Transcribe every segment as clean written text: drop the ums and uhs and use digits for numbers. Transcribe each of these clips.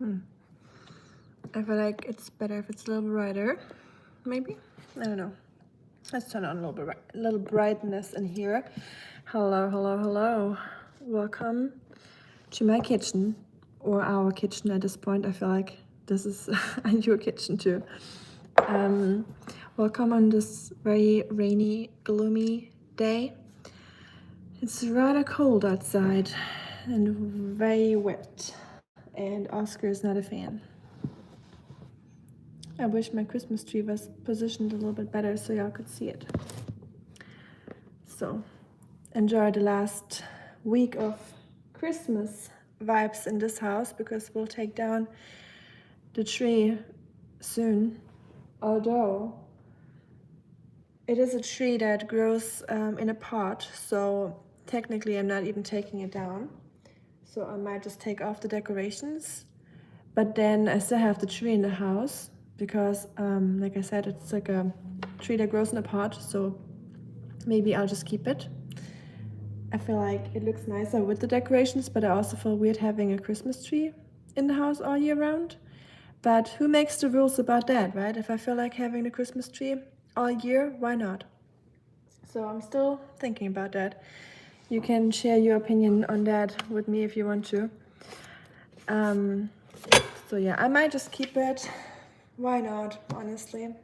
I feel like it's better if it's a little brighter. Maybe? I don't know. Let's turn on a little brightness in here. Hello, hello, hello. Welcome to my kitchen, or our kitchen at this point. I feel like this is your kitchen too. Welcome on this very rainy, gloomy day. It's rather cold outside and very wet, and Oscar is not a fan. I wish my Christmas tree was positioned a little bit better so y'all could see it. So, enjoy the last week of Christmas vibes in this house, because we'll take down the tree soon. Although it is a tree that grows in a pot, so technically I'm not even taking it down. So I might just take off the decorations, but then I still have the tree in the house, because like I said, it's like a tree that grows in a pot, so maybe I'll just keep it. I feel like it looks nicer with the decorations, but I also feel weird having a Christmas tree in the house all year round. But who makes the rules about that, right? If I feel like having the Christmas tree all year, why not? So I'm still thinking about that. You can share your opinion on that with me if you want to. So yeah, I might just keep it. Why not, honestly?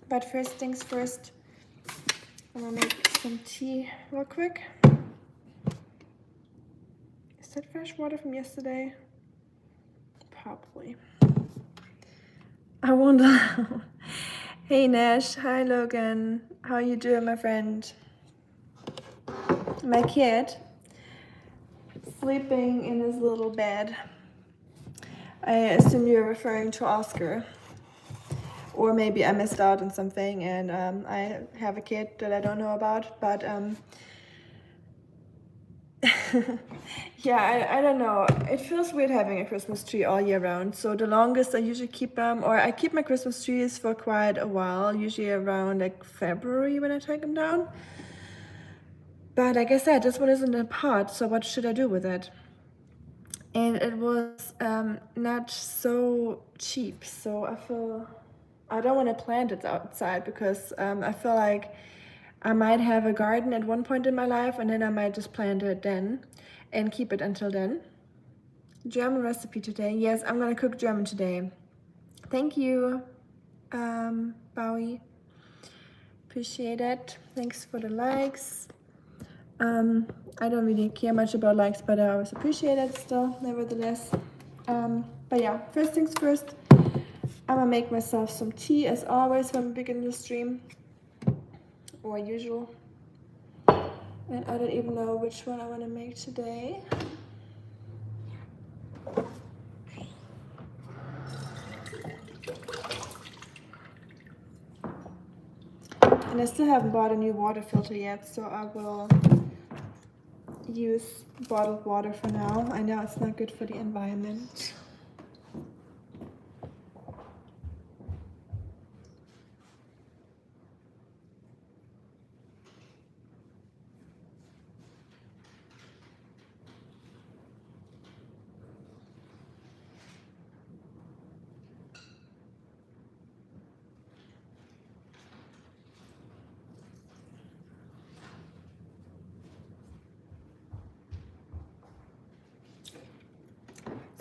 But first things first, I'm gonna make some tea real quick. Is that fresh water from yesterday? Probably. I wonder. Hey Nash, hi Logan. How you doing, my friend? My kid sleeping in his little bed. I assume you're referring to Oscar. Or maybe I missed out on something and I have a kid that I don't know about, but yeah, I don't know. It feels weird having a Christmas tree all year round. So the longest I usually keep them, or I keep my Christmas trees for quite a while, usually around like February when I take them down. But like I said, this one is in a pot, so what should I do with it? And it was not so cheap, so I don't want to plant it outside, because I feel like I might have a garden at one point in my life, and then I might just plant it then and keep it until then. German recipe today. Yes, I'm gonna cook German today. Thank you, Bowie. Appreciate it. Thanks for the likes. I don't really care much about likes, but I always appreciate it still, nevertheless. But yeah, first things first, I'm gonna make myself some tea as always when we begin the stream, or usual. And I don't even know which one I want to make today. And I still haven't bought a new water filter yet, so I will use bottled water for now. I know it's not good for the environment.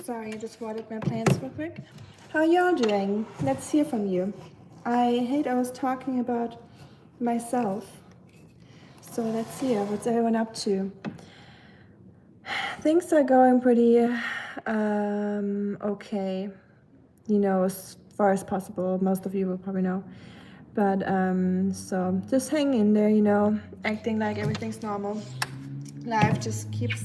Sorry, I just watered my plants real quick. How y'all doing? Let's hear from you. I was talking about myself. So let's see, what's everyone up to? Things are going pretty okay, you know, as far as possible. Most of you will probably know. But so just hang in there, you know, acting like everything's normal. Life just keeps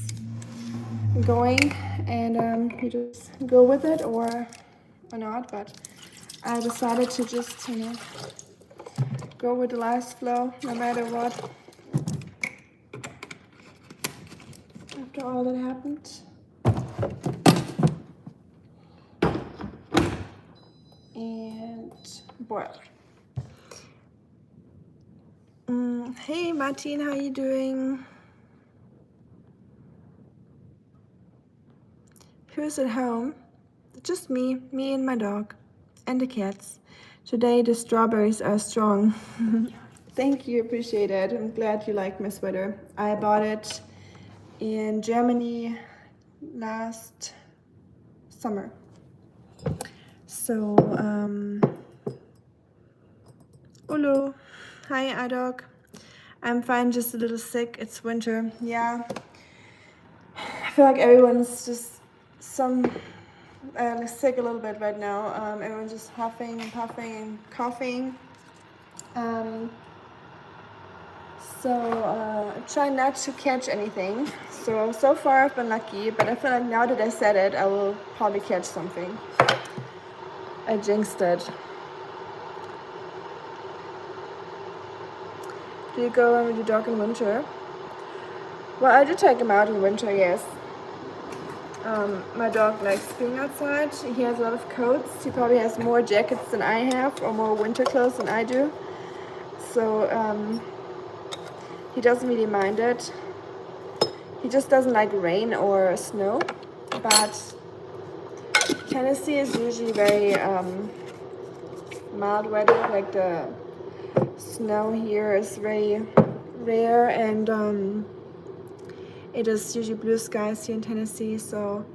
going, and you just go with it or not. But I decided to just, you know, go with the life's flow no matter what. After all that happened. And boil. Hey Martin, how you doing? Who's at home? just me and my dog, and the cats. Today the strawberries are strong. Thank you, appreciate it. I'm glad you like my sweater. I bought it in Germany last summer. So, Ulu. Hi, iDog. I'm fine, just a little sick. It's winter. Yeah. I feel like everyone's just sick a little bit right now. Everyone's just huffing and puffing and coughing. So try not to catch anything. So far I've been lucky, but I feel like now that I said it, I will probably catch something. I jinxed it. Do you go with your dog in winter? Well, I do take him out in winter, yes. My dog likes being outside. He has a lot of coats. He probably has more jackets than I have, or more winter clothes than I do. So he doesn't really mind it. He just doesn't like rain or snow. But Tennessee is usually very mild weather. Like the snow here is very rare, and it is usually blue skies here in Tennessee. So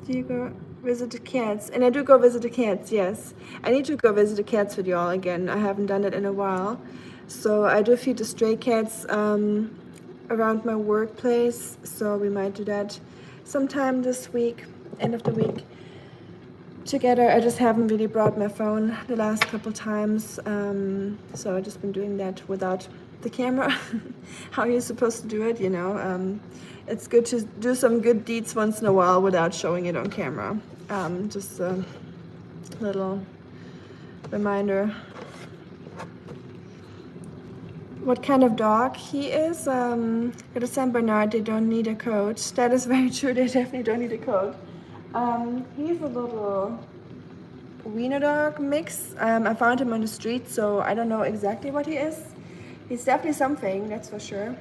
do you go visit the cats? And I do go visit the cats, yes. I need to go visit the cats with y'all again. I haven't done it in a while. So I do feed the stray cats around my workplace. So we might do that sometime this week, end of the week, together. I just haven't really brought my phone the last couple times. So I've just been doing that without the camera. How you're supposed to do it, you know. It's good to do some good deeds once in a while without showing it on camera. Just a little reminder. What kind of dog he is? Got a Saint Bernard. They don't need a coat. That is very true. They definitely don't need a coat. He's a little wiener dog mix. I found him on the street, so I don't know exactly what he is. He's definitely something, that's for sure.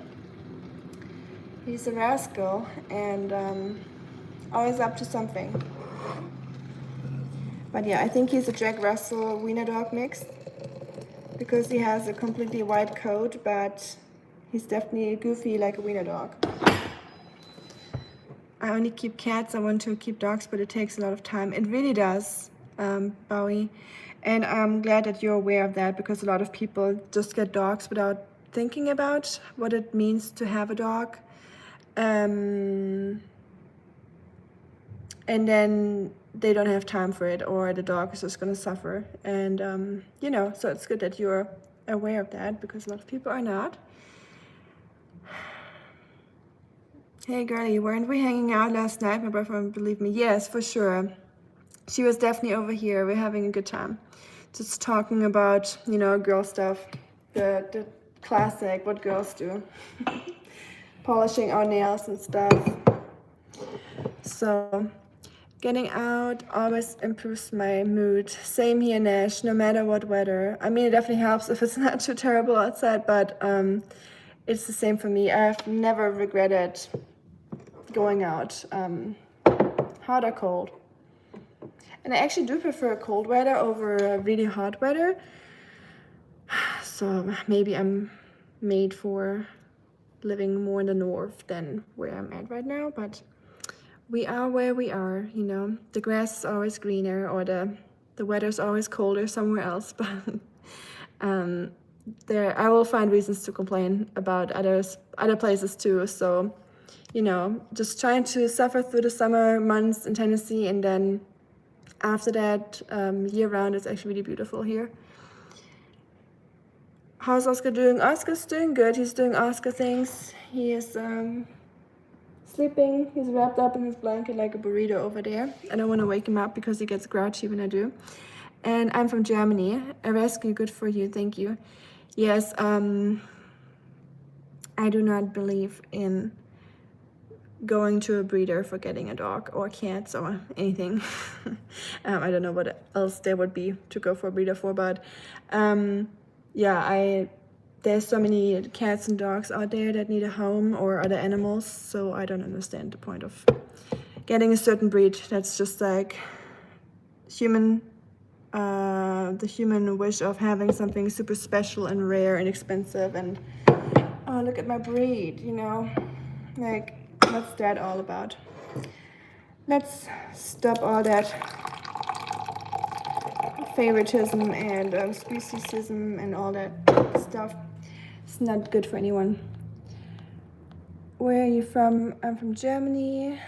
He's a rascal and always up to something. But yeah, I think he's a Jack Russell wiener dog mix because he has a completely white coat, but he's definitely goofy like a wiener dog. I only keep cats. I want to keep dogs, but it takes a lot of time. It really does, Bowie. And I'm glad that you're aware of that because a lot of people just get dogs without thinking about what it means to have a dog. And then they don't have time for it, or the dog is just going to suffer. And, you know, so it's good that you're aware of that because a lot of people are not. Hey, girlie, weren't we hanging out last night? My boyfriend would believe me. Yes, for sure. She was definitely over here. We're having a good time. Just talking about, you know, girl stuff. The classic, what girls do. Polishing our nails and stuff. So, getting out always improves my mood. Same here, Nash, no matter what weather. I mean, it definitely helps if it's not too terrible outside, but it's the same for me. I've never regretted going out, hot or cold. And I actually do prefer cold weather over really hot weather. So maybe I'm made for living more in the north than where I'm at right now, but we are where we are, you know. The grass is always greener, or the weather's always colder somewhere else, but I will find reasons to complain about other places too. So, you know, just trying to suffer through the summer months in Tennessee, and then after that, year round, it's actually really beautiful here. How's Oscar doing? Oscar's doing good. He's doing Oscar things. He is sleeping. He's wrapped up in his blanket like a burrito over there. I don't want to wake him up because he gets grouchy when I do. And I'm from Germany. A rescue, good for you. Thank you. Yes, I do not believe in going to a breeder for getting a dog or cats or anything. I don't know what else there would be to go for a breeder for, but yeah, there's so many cats and dogs out there that need a home, or other animals, so I don't understand the point of getting a certain breed that's just like human, the human wish of having something super special and rare and expensive, and oh, look at my breed, you know, like what's that all about? Let's stop all that favoritism and speciesism and all that stuff. It's not good for anyone. Where are you from? I'm from Germany.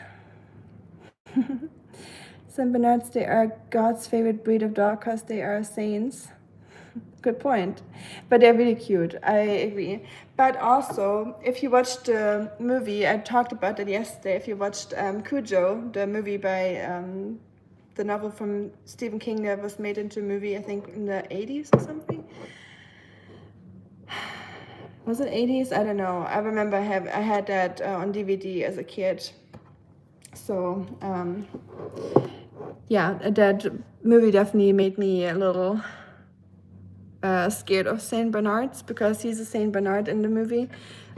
Saint Bernards, they are God's favorite breed of dog because they are saints. Good point. But they're really cute. I agree. But also, if you watched the movie, I talked about that yesterday. If you watched Cujo, the movie by the novel from Stephen King that was made into a movie, I think in the 80s or something. Was it 80s? I don't know. I remember I had that on DVD as a kid. So yeah, that movie definitely made me a little scared of Saint Bernards because he's a Saint Bernard in the movie.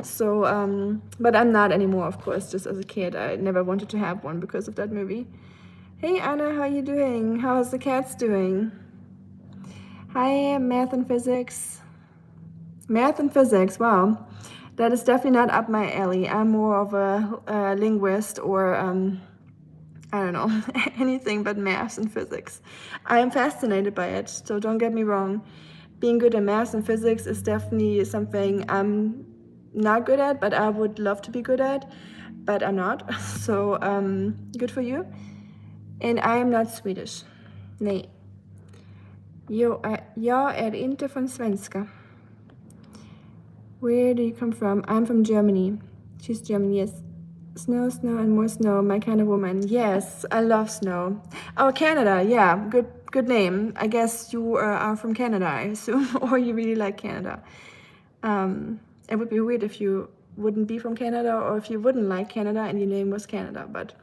So, but I'm not anymore, of course. Just as a kid, I never wanted to have one because of that movie. Hey Anna, how you doing? How's the cats doing? Hi, math and physics. Math and physics, wow. That is definitely not up my alley. I'm more of a linguist or I don't know, anything but maths and physics. I am fascinated by it, so don't get me wrong. Being good at maths and physics is definitely something I'm not good at, but I would love to be good at, but I'm not. So good for you. And I am not Swedish. Nej. Jag är inte från svenska. Where do you come from? I'm from Germany. She's German, yes. Snow, snow, and more snow. My kind of woman. Yes, I love snow. Oh, Canada. Yeah, good name. I guess you are from Canada, I assume, or you really like Canada. It would be weird if you wouldn't be from Canada, or if you wouldn't like Canada and your name was Canada. But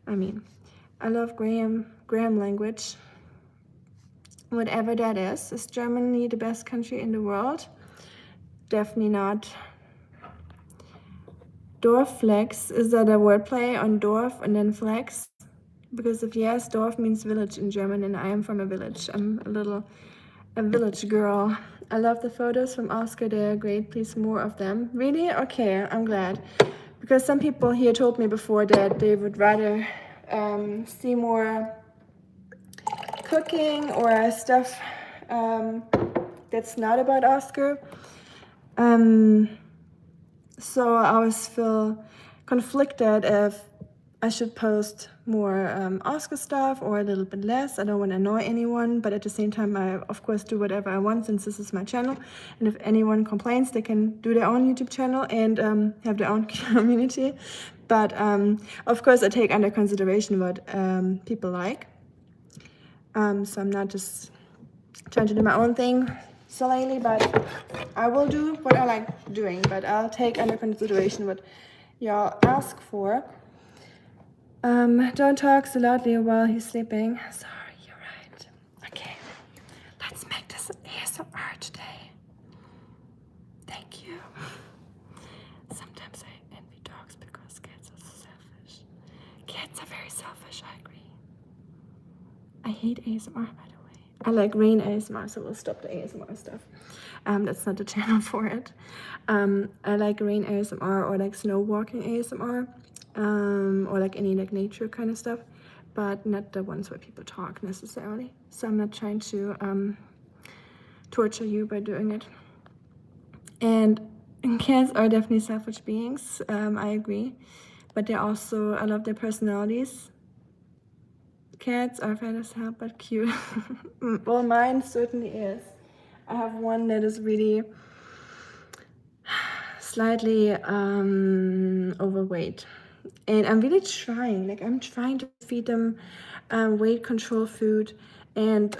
I mean, I love Graham language. Whatever that is Germany the best country in the world? Definitely not. Dorfflex, is that a wordplay on Dorf and then flex? Because if yes, Dorf means village in German, and I am from a village. I'm a village girl. I love the photos from Oscar. They're great. Please, more of them. Really? Okay, I'm glad. Because some people here told me before that they would rather see more cooking or stuff that's not about Oscar. So I always feel conflicted if I should post more Oscar stuff or a little bit less. I don't want to annoy anyone, but at the same time, I of course do whatever I want since this is my channel. And if anyone complains, they can do their own YouTube channel and have their own community. But of course, I take under consideration what people like. So I'm not just trying to do my own thing slyly, but I will do what I like doing, but I'll take under consideration what y'all ask for. Don't talk so loudly while he's sleeping. Sorry, you're right. Okay, let's make this ASMR today. Thank you. Sometimes I envy dogs because cats are so selfish. Cats are very selfish, I agree. I hate ASMR, by the way. I like rain ASMR, so we'll stop the ASMR stuff. That's not the channel for it. I like rain ASMR or like snow walking ASMR, or like any like nature kind of stuff, but not the ones where people talk necessarily. So I'm not trying to torture you by doing it. And cats are definitely selfish beings. I agree, but they're also, I love their personalities. Cats are fat as hell, but cute. Well, mine certainly is. I have one that is really slightly overweight. And I'm really trying, like I'm trying to feed them weight control food and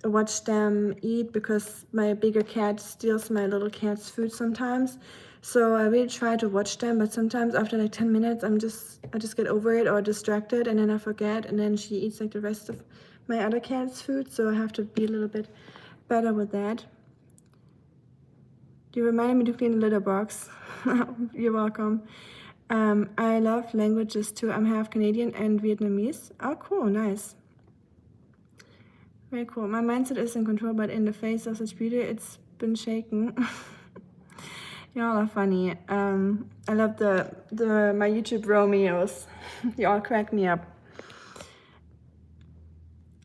watch them eat because my bigger cat steals my little cat's food sometimes. So I really try to watch them, but sometimes after like 10 minutes, I just get over it or distracted and then I forget, and then she eats like the rest of my other cat's food. So I have to be a little bit better with that. You reminded me to clean the litter box. You're welcome. I love languages too. I'm half Canadian and Vietnamese. Oh, cool, nice. Very cool. My mindset is in control, but in the face of such beauty, it's been shaken. Y'all are funny. I love my YouTube Romeos. Y'all crack me up.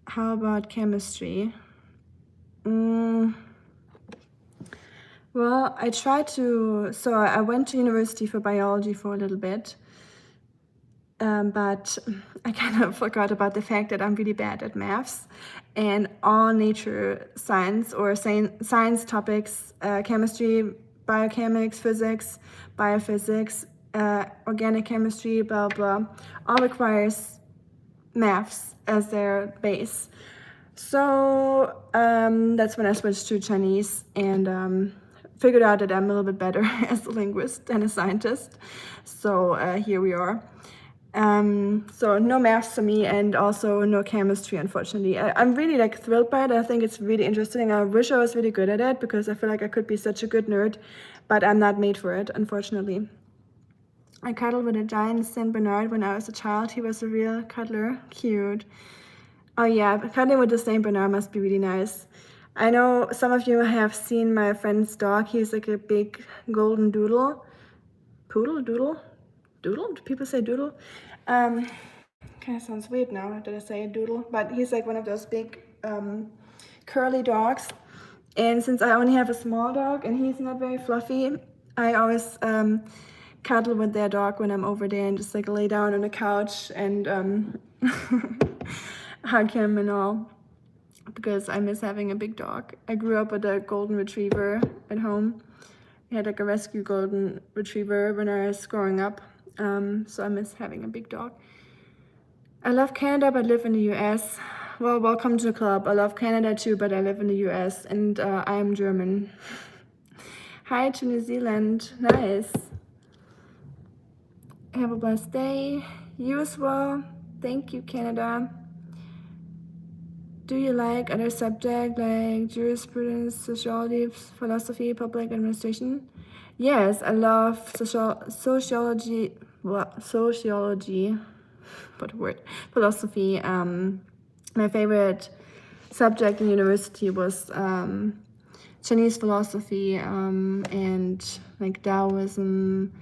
How about chemistry? Well, I went to university for biology for a little bit, but I kind of forgot about the fact that I'm really bad at maths and all nature science or science topics, chemistry, biochemics, physics, biophysics, organic chemistry, blah, blah, all requires maths as their base. So that's when I switched to Chinese and figured out that I'm a little bit better as a linguist than a scientist. So here we are. So no maths for me and also no chemistry, unfortunately. I'm really like thrilled by it. I think it's really interesting. I wish I was really good at it because I feel like I could be such a good nerd, but I'm not made for it, unfortunately. I cuddled with a giant Saint Bernard when I was a child. He was a real cuddler. Cute. Oh yeah, cuddling with the Saint Bernard must be really nice. I know some of you have seen my friend's dog. He's like a big golden doodle. Poodle? Doodle? Doodle? Do people say doodle? Kind of sounds weird now that I say doodle, but he's like one of those big curly dogs. And since I only have a small dog and he's not very fluffy, I always cuddle with their dog when I'm over there and just like lay down on the couch and hug him and all, because I miss having a big dog. I grew up with a golden retriever at home. I had like a rescue golden retriever when I was growing up, so I miss having a big dog. I love Canada but live in the US. Well, welcome to the club. I love Canada too, but I live in the US and I am German. Hi to New Zealand. Nice. Have a blessed day. You as well. Thank you, Canada. Do you like other subjects like jurisprudence, sociology, philosophy, public administration? Yes, I love sociology. What word? Philosophy. My favorite subject in university was Chinese philosophy and like Taoism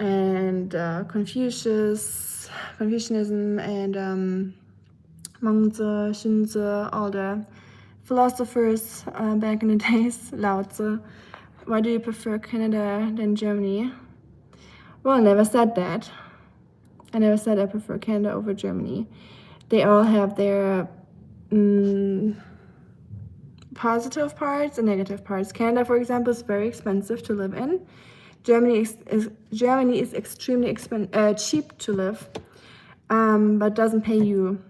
and Confucianism and Mengzi, Xunzi, all the philosophers back in the days, Lao Tzu. Why do you prefer Canada than Germany? Well, I never said that. I never said I prefer Canada over Germany. They all have their positive parts and negative parts. Canada, for example, is very expensive to live in. Germany is extremely cheap to live, but doesn't pay you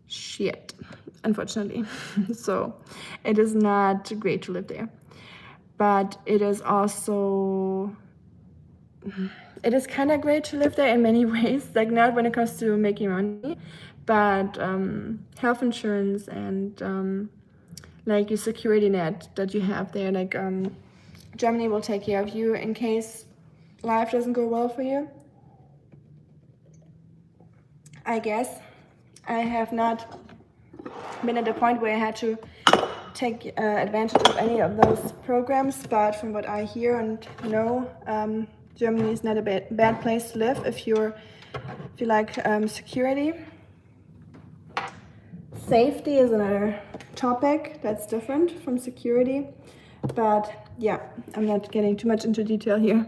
shit, unfortunately. So it is not great to live there, but it is also kind of great to live there in many ways, like not when it comes to making money, but health insurance and like your security net that you have there, like Germany will take care of you in case life doesn't go well for you. I guess I have not been at the point where I had to take advantage of any of those programs, but from what I hear and know, Germany is not a bad place to live if you like security. Safety is another topic that's different from security, but yeah, I'm not getting too much into detail here.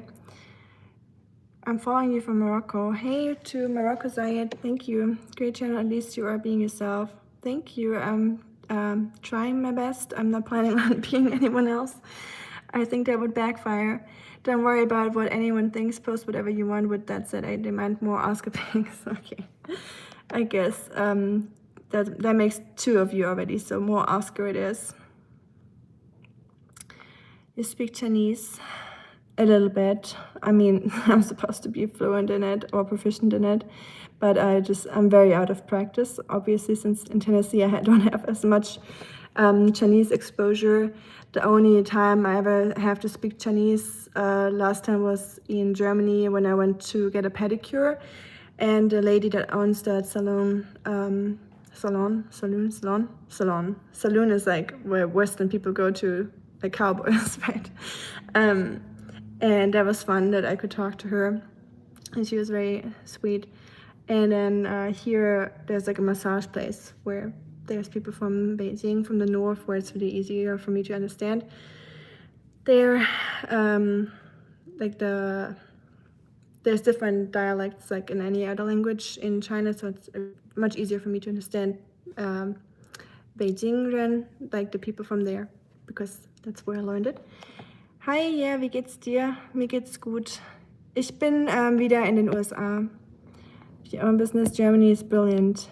I'm following you from Morocco. Hey to Morocco, Zayed. Thank you. Great channel. At least you are being yourself. Thank you. I'm trying my best. I'm not planning on being anyone else. I think that would backfire. Don't worry about what anyone thinks. Post whatever you want. With that said, I demand more Oscar pics. Okay. I guess that makes 2 of you already. So more Oscar it is. You speak Chinese? A little bit. I mean, I'm supposed to be fluent in it or proficient in it, but I'm very out of practice, obviously, since in Tennessee I don't have as much Chinese exposure. The only time I ever have to speak Chinese last time was in Germany when I went to get a pedicure, and the lady that owns that salon is like where Western people go to, like cowboys, right? And that was fun that I could talk to her, and she was very sweet. And then here there's like a massage place where there's people from Beijing, from the north, where it's really easier for me to understand. They're like there's different dialects like in any other language in China, so it's much easier for me to understand Beijing than like the people from there, because that's where I learned it. Hi, ja, wie geht's dir? Mir geht's gut. Ich bin wieder in den USA. Your own business, Germany is brilliant.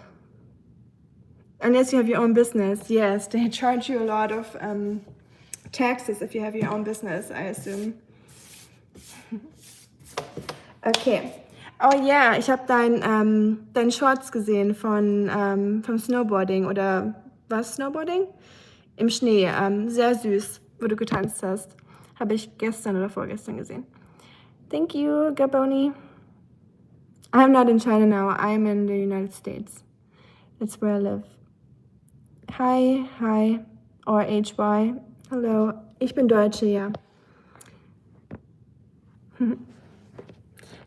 Unless you have your own business, yes, they charge you a lot of taxes if you have your own business, I assume. Okay. Oh ja, yeah, ich habe dein Shorts gesehen vom Snowboarding oder was Snowboarding? Im Schnee. Sehr süß, wo du getanzt hast. Habe ich gestern oder vorgestern gesehen. Thank you, Gaboni. I'm not in China now. I'm in the United States. That's where I live. Hi, or HY. Hello. Ich bin Deutsche, ja.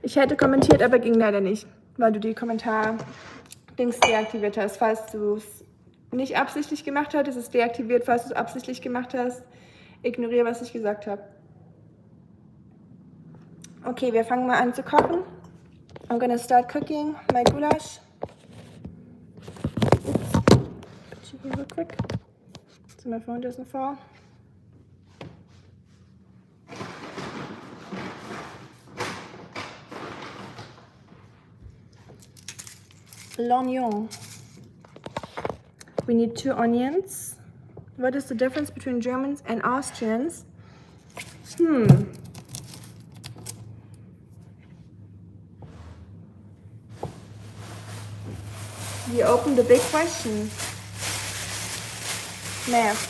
Ich hätte kommentiert, aber ging leider nicht, weil du die Kommentar-Dings deaktiviert hast. Falls du es nicht absichtlich gemacht hast, ist es deaktiviert. Falls du es absichtlich gemacht hast, ignoriere, was ich gesagt habe. Okay, wir fangen mal an zu kochen. I'm gonna start cooking my goulash. Oops. Put you here real quick so my phone doesn't fall. L'oignon. We need 2 onions. What is the difference between Germans and Austrians? We open the big question. Math.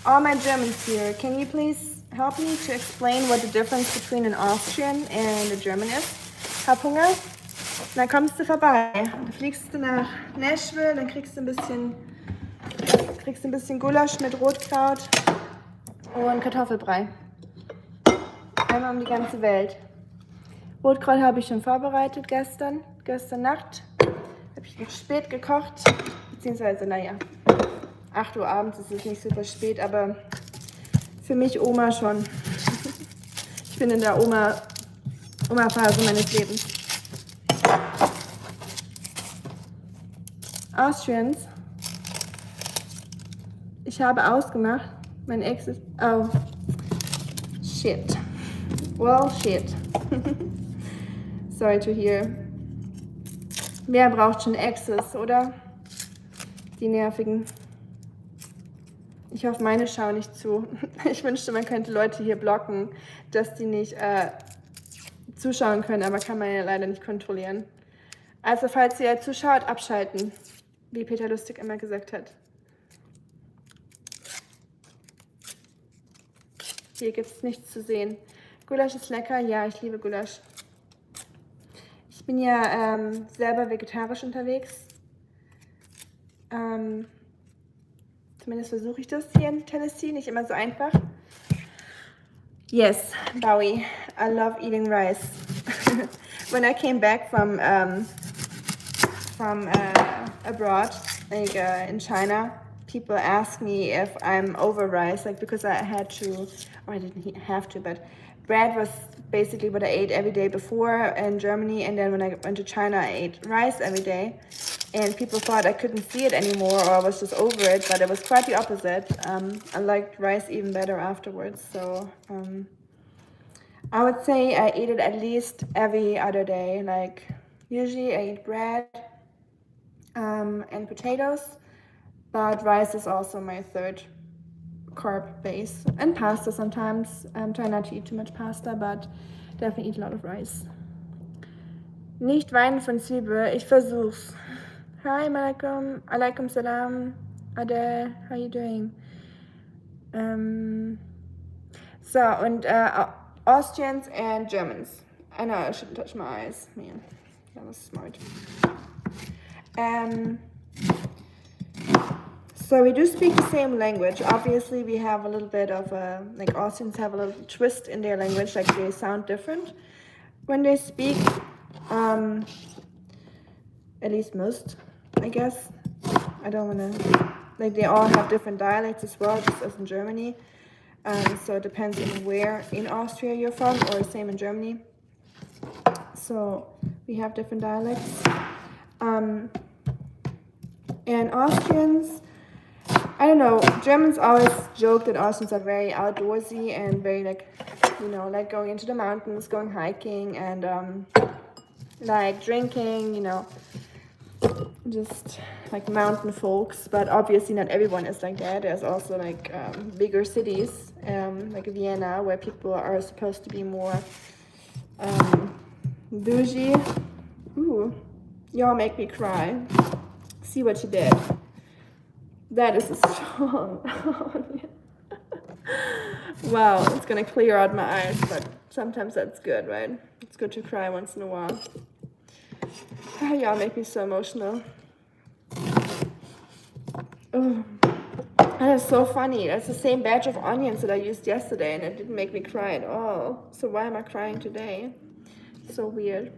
All my Germans here, can you please help me to explain what the difference between an Austrian and a German is? Hab Hunger? Dann kommst du vorbei. Dann fliegst du nach Nashville, dann kriegst du ein bisschen Gulasch mit Rotkraut und Kartoffelbrei. Einmal um die ganze Welt. Rotkraut habe ich schon vorbereitet gestern Nacht. Habe ich noch spät gekocht, beziehungsweise, naja, 8 Uhr abends ist es nicht super spät, aber für mich Oma schon. Ich bin in der Oma-Phase meines Lebens. Austrians. Ich habe ausgemacht, mein Ex ist, oh, shit. Well, shit. Sorry to hear. Wer braucht schon Exes, oder? Die nervigen. Ich hoffe, meine schauen nicht zu. Ich wünschte, man könnte Leute hier blocken, dass die nicht zuschauen können, aber kann man ja leider nicht kontrollieren. Also falls ihr zuschaut, abschalten, wie Peter Lustig immer gesagt hat. Hier gibt es nichts zu sehen. Gulasch ist lecker, ja, ich liebe Gulasch. Ich bin ja selber vegetarisch unterwegs. Zumindest versuche ich das hier in Tennessee, nicht immer so einfach. Yes, Bowie, I love eating rice. When I came back from abroad, like in China, people ask me if I'm over rice, like because I had to, or I didn't have to, but bread was basically what I ate every day before in Germany, and then when I went to China, I ate rice every day. And people thought I couldn't see it anymore, or I was just over it, but it was quite the opposite. I liked rice even better afterwards, so I would say I eat it at least every other day. Like usually I eat bread and potatoes, but rice is also my third carb base, and pasta sometimes. Try not to eat too much pasta, but definitely eat a lot of rice. Nicht weinen von Zwiebel, ich versuch's. Hi, Malaikum, alaikum salam. Adele, how you doing? So, und Austrians and Germans. I know I shouldn't touch my eyes. Man, that was smart. So we do speak the same language. Obviously, we have a little bit of a, like Austrians have a little twist in their language, like they sound different when they speak. At least most, I guess. I don't want to, like they all have different dialects as well, just as in Germany. So it depends on where in Austria you're from, or same in Germany. So we have different dialects. And Austrians, I don't know, Germans always joke that Austrians are very outdoorsy and very like, you know, like going into the mountains, going hiking and like drinking, you know, just like mountain folks. But obviously not everyone is like that. There's also like bigger cities like Vienna where people are supposed to be more bougie. Ooh, y'all make me cry. See what you did. That is a strong. Wow, it's gonna clear out my eyes, but sometimes that's good, right? It's good to cry once in a while. Y'all make me so emotional. Oh, that is so funny. That's the same batch of onions that I used yesterday, and it didn't make me cry at all. So why am I crying today? So weird.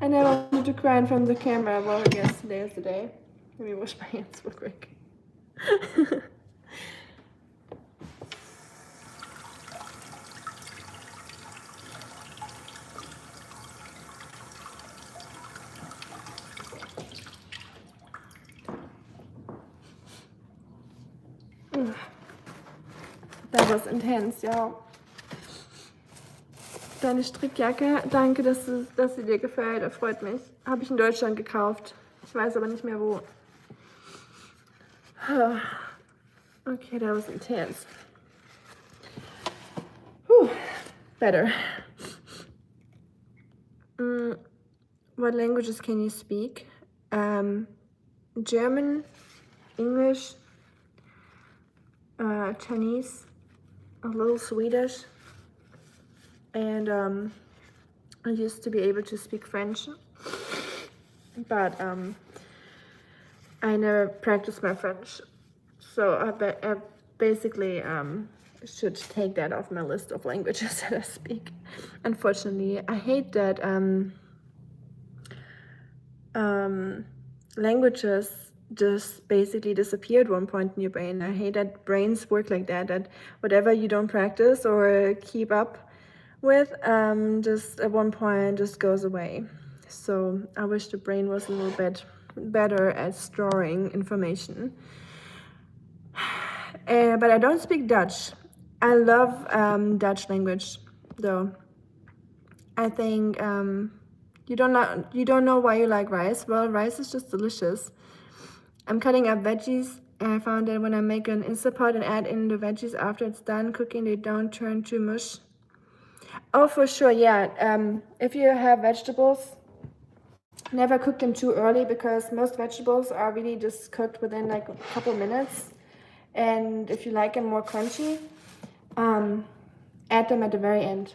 I never wanted to cry in front of the camera. Well, I guess today is the day. Let me wash my hands real quick. That was intense, y'all. Deine Strickjacke, danke, dass sie dir gefällt, das freut mich. Habe ich in Deutschland gekauft. Ich weiß aber nicht mehr wo. Okay, that was intense. Whew, better. What languages can you speak? German, English, Chinese, a little Swedish, and I used to be able to speak French, but I never practiced my French, so I basically should take that off my list of languages that I speak. Unfortunately, I hate that languages just basically disappear at one point in your brain. I hate that brains work like that, that whatever you don't practice or keep up with, just at one point just goes away. So I wish the brain was a little bit better at storing information. But I don't speak Dutch. I love Dutch language though. I think you don't know why you like rice. Well, rice is just delicious. I'm cutting up veggies, and I found that when I make an Instapot and add in the veggies after it's done cooking, they don't turn to mush. Oh, for sure, yeah. If you have vegetables, never cook them too early because most vegetables are really just cooked within like a couple minutes. And if you like them more crunchy, add them at the very end.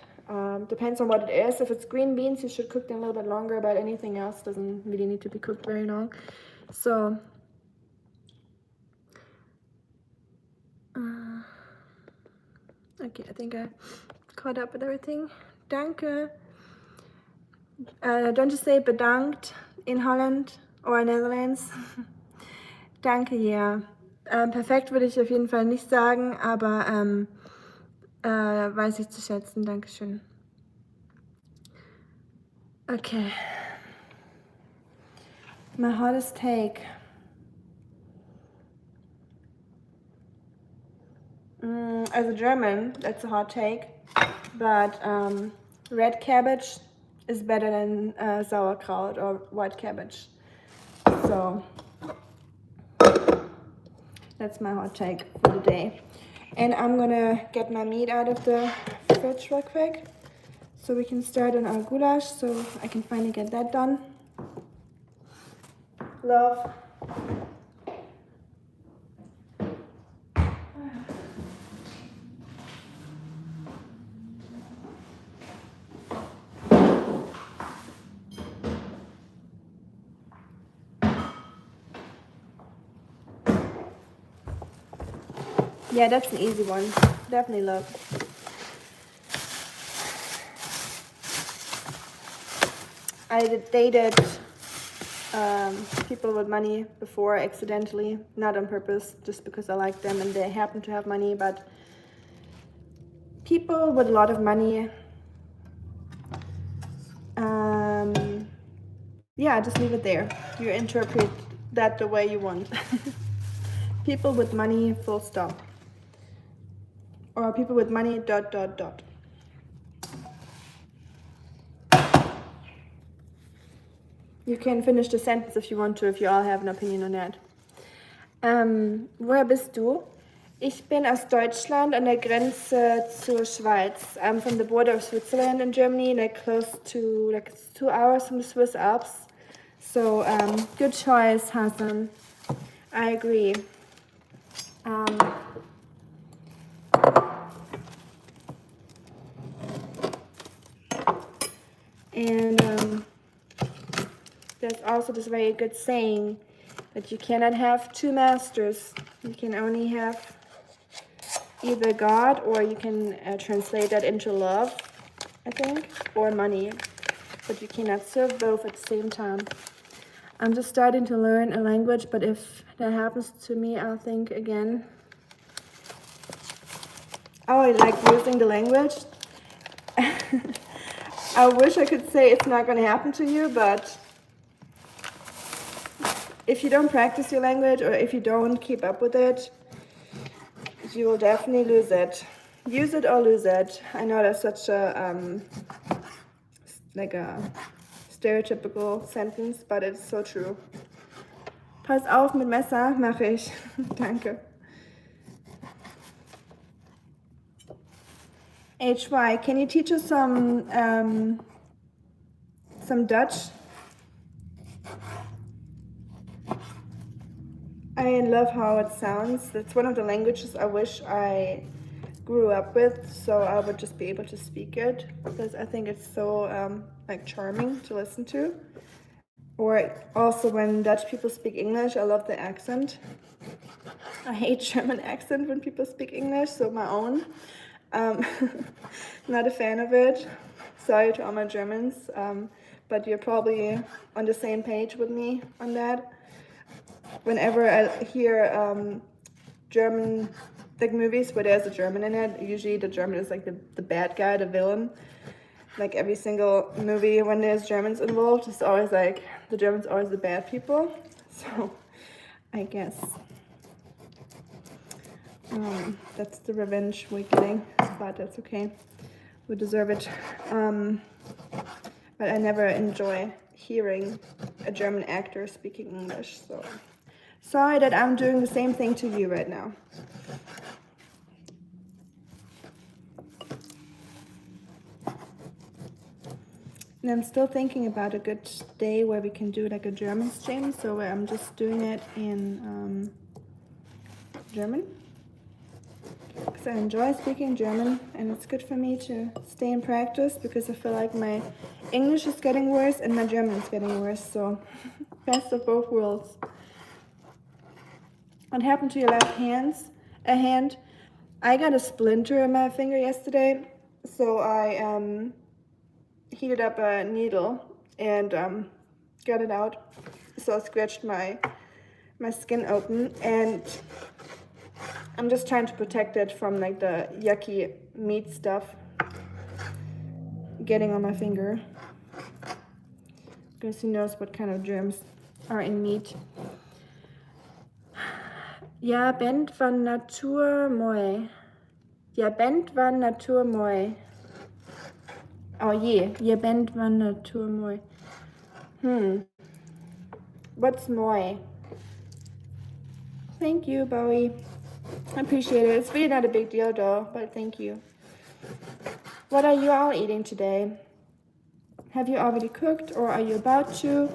Depends on what it is. If it's green beans, you should cook them a little bit longer, but anything else doesn't really need to be cooked very long. So okay, I think I caught up with everything. Danke. Don't you say bedankt in Holland or Netherlands? Danke, ja. Perfekt würde ich auf jeden Fall nicht sagen, aber weiß ich zu schätzen. Dankeschön. Okay. My hottest take. As a German, that's a hot take, but red cabbage is better than sauerkraut or white cabbage. So that's my hot take for the day. And I'm gonna get my meat out of the fridge real quick so we can start on our goulash, so I can finally get that done. Love. Yeah, that's an easy one. Definitely love. I dated people with money before accidentally, not on purpose, just because I like them and they happen to have money. But people with a lot of money, yeah, just leave it there. You interpret that the way you want. People with money, full stop. Or people with money, ... You can finish the sentence if you want to, if you all have an opinion on that. Woher bist du? Ich bin aus Deutschland an der Grenze zur Schweiz. I'm from the border of Switzerland and Germany, like close to, like it's 2 hours from the Swiss Alps. So good choice, Hassan. I agree. And there's also this very good saying that you cannot have two masters. You can only have either God, or you can translate that into love, I think, or money. But you cannot serve both at the same time. I'm just starting to learn a language, but if that happens to me, I'll think again. Oh, I like losing the language. I wish I could say it's not going to happen to you, but if you don't practice your language, or if you don't keep up with it, you will definitely lose it. Use it or lose it. I know that's such a like a stereotypical sentence, but it's so true. Pass auf mit Messer, mache ich. Danke. HY, can you teach us some Dutch? I love how it sounds. That's one of the languages I wish I grew up with, so I would just be able to speak it, because I think it's so like charming to listen to. Or also when Dutch people speak English, I love the accent. I hate German accent when people speak English, so my own. Not a fan of it. Sorry to all my Germans, but you're probably on the same page with me on that. Whenever I hear German like movies where there's a German in it, usually the German is like the bad guy, the villain. Like every single movie when there's Germans involved, it's always like the Germans are always the bad people. So I guess that's the revenge we're getting, but that's okay. We deserve it. But I never enjoy hearing a German actor speaking English, so sorry that I'm doing the same thing to you right now. And I'm still thinking about a good day where we can do like a German stream, so where I'm just doing it in German. Because I enjoy speaking German, and it's good for me to stay in practice, because I feel like my English is getting worse and my German is getting worse, so best of both worlds. What happened to your left hand? I got a splinter in my finger yesterday, so I heated up a needle and got it out. So I scratched my skin open, and I'm just trying to protect it from like the yucky meat stuff getting on my finger, because who knows what kind of germs are in meat. Ja, bent van natuur mooi. Ja, bent van natuur mooi. Oh yeah, je bent van natuur mooi. What's mooi? Thank you, Bowie. I appreciate it. It's really not a big deal though, but thank you. What are you all eating today? Have you already cooked, or are you about to?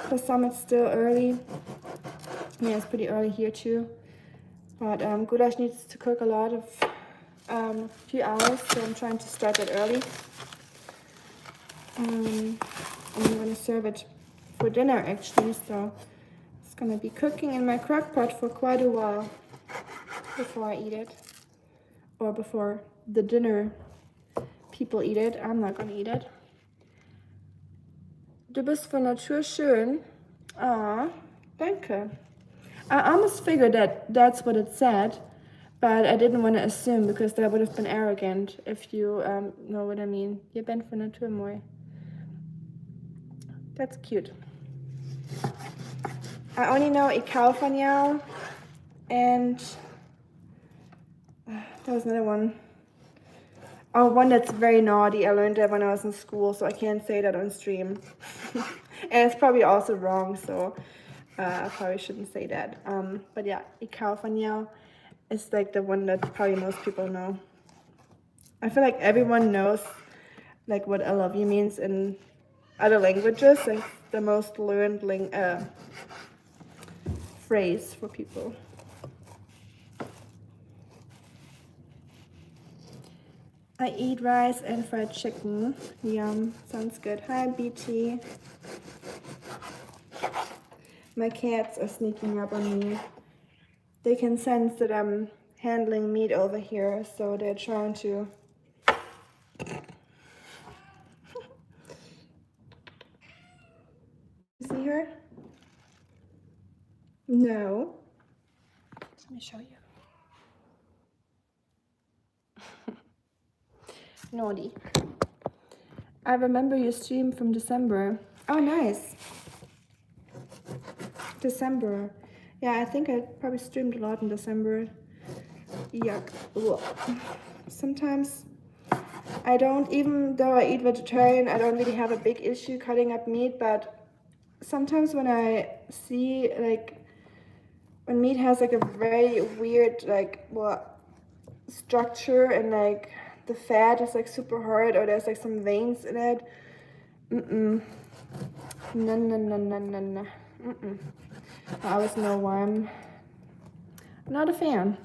For some it's still early. Yeah, it's pretty early here too. But goulash needs to cook a lot of few hours, so I'm trying to start that early. And I'm gonna serve it for dinner actually, so it's gonna be cooking in my crock pot for quite a while. before I eat it. Or before the dinner people eat it. I'm not gonna eat it. Du bist von Natur schön. Ah, danke. I almost figured that that's what it said, but I didn't want to assume because that would have been arrogant if you know what I mean. Je bent von Natur mooi. That's cute. I only know ik hou van jou and there was another one. Oh, one that's very naughty. I learned that when I was in school, so I can't say that on stream. And it's probably also wrong, so I probably shouldn't say that. But yeah, ik hou van jou is like the one that probably most people know. I feel like everyone knows like what I love you means in other languages. Like the most learned phrase for people. I eat rice and fried chicken. Yum, sounds good. Hi, BT. My cats are sneaking up on me. They can sense that I'm handling meat over here, so they're trying to... You see her? No. Let me show you. Naughty. I remember your stream from December. Oh, nice. December. Yeah, I think I probably streamed a lot in December. Yuck. Ugh. Sometimes I don't, even though I eat vegetarian, I don't really have a big issue cutting up meat, but sometimes when I see, like, when meat has, like, a very weird, like, structure and, like, the fat is, like, super hard or there's, like, some veins in it, no. I always know why I'm not a fan.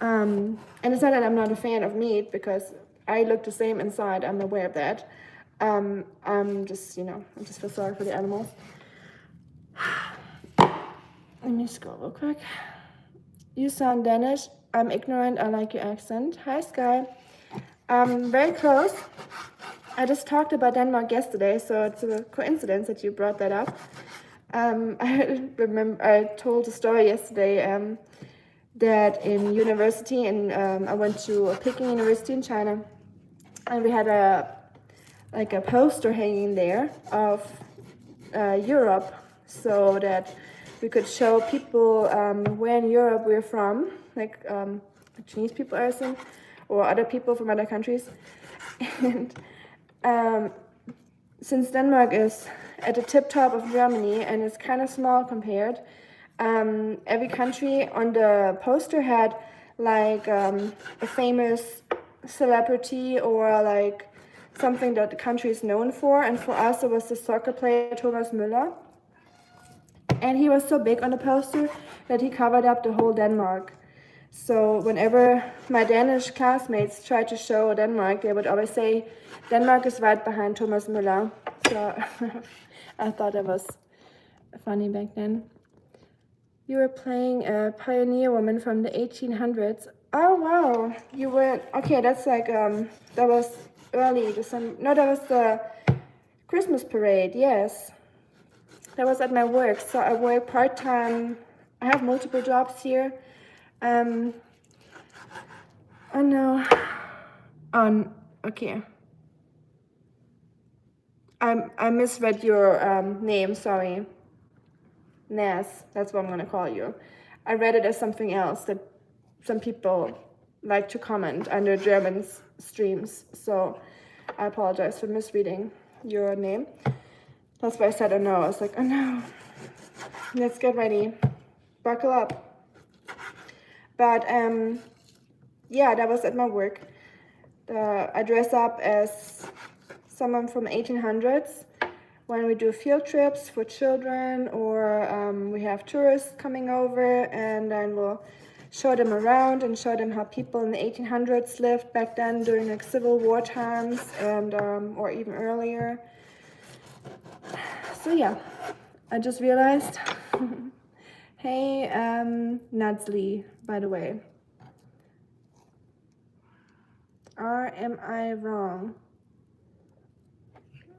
And it's not that I'm not a fan of meat, because I look the same inside, I'm aware of that. I'm just, you know, I just feel sorry for the animals. Let me scroll real quick. You sound Danish. I'm ignorant, I like your accent. Hi, Sky. Very close. I just talked about Denmark yesterday, so it's a coincidence that you brought that up. I told a story yesterday that in university, and I went to Peking University in China, and we had a poster hanging there of Europe, so that we could show people where in Europe we're from, like Chinese people, I assume, or other people from other countries. And since Denmark is at the tip top of Germany and it's kind of small compared, every country on the poster had like a famous celebrity or like something that the country is known for. And for us, it was the soccer player Thomas Müller. And he was so big on the poster that he covered up the whole Denmark. So whenever my Danish classmates tried to show Denmark, they would always say, Denmark is right behind Thomas Müller. So I thought it was funny back then. You were playing a pioneer woman from the 1800s. Oh, wow. You were, okay, that's like, that was early December. No, that was the Christmas parade, yes. That was at my work. So I work part-time. I have multiple jobs here. Oh no. Okay. I misread your name, sorry. Nas, that's what I'm gonna call you. I read it as something else that some people like to comment under German streams, so I apologize for misreading your name. That's why I said, oh no. I was like, oh no. Let's get ready. Buckle up. But yeah, that was at my work. I dress up as someone from 1800s when we do field trips for children, or we have tourists coming over, and then we'll show them around and show them how people in the 1800s lived back then during like Civil War times, and or even earlier. So yeah, I just realized Hey, Nadzli, by the way. Or am I wrong?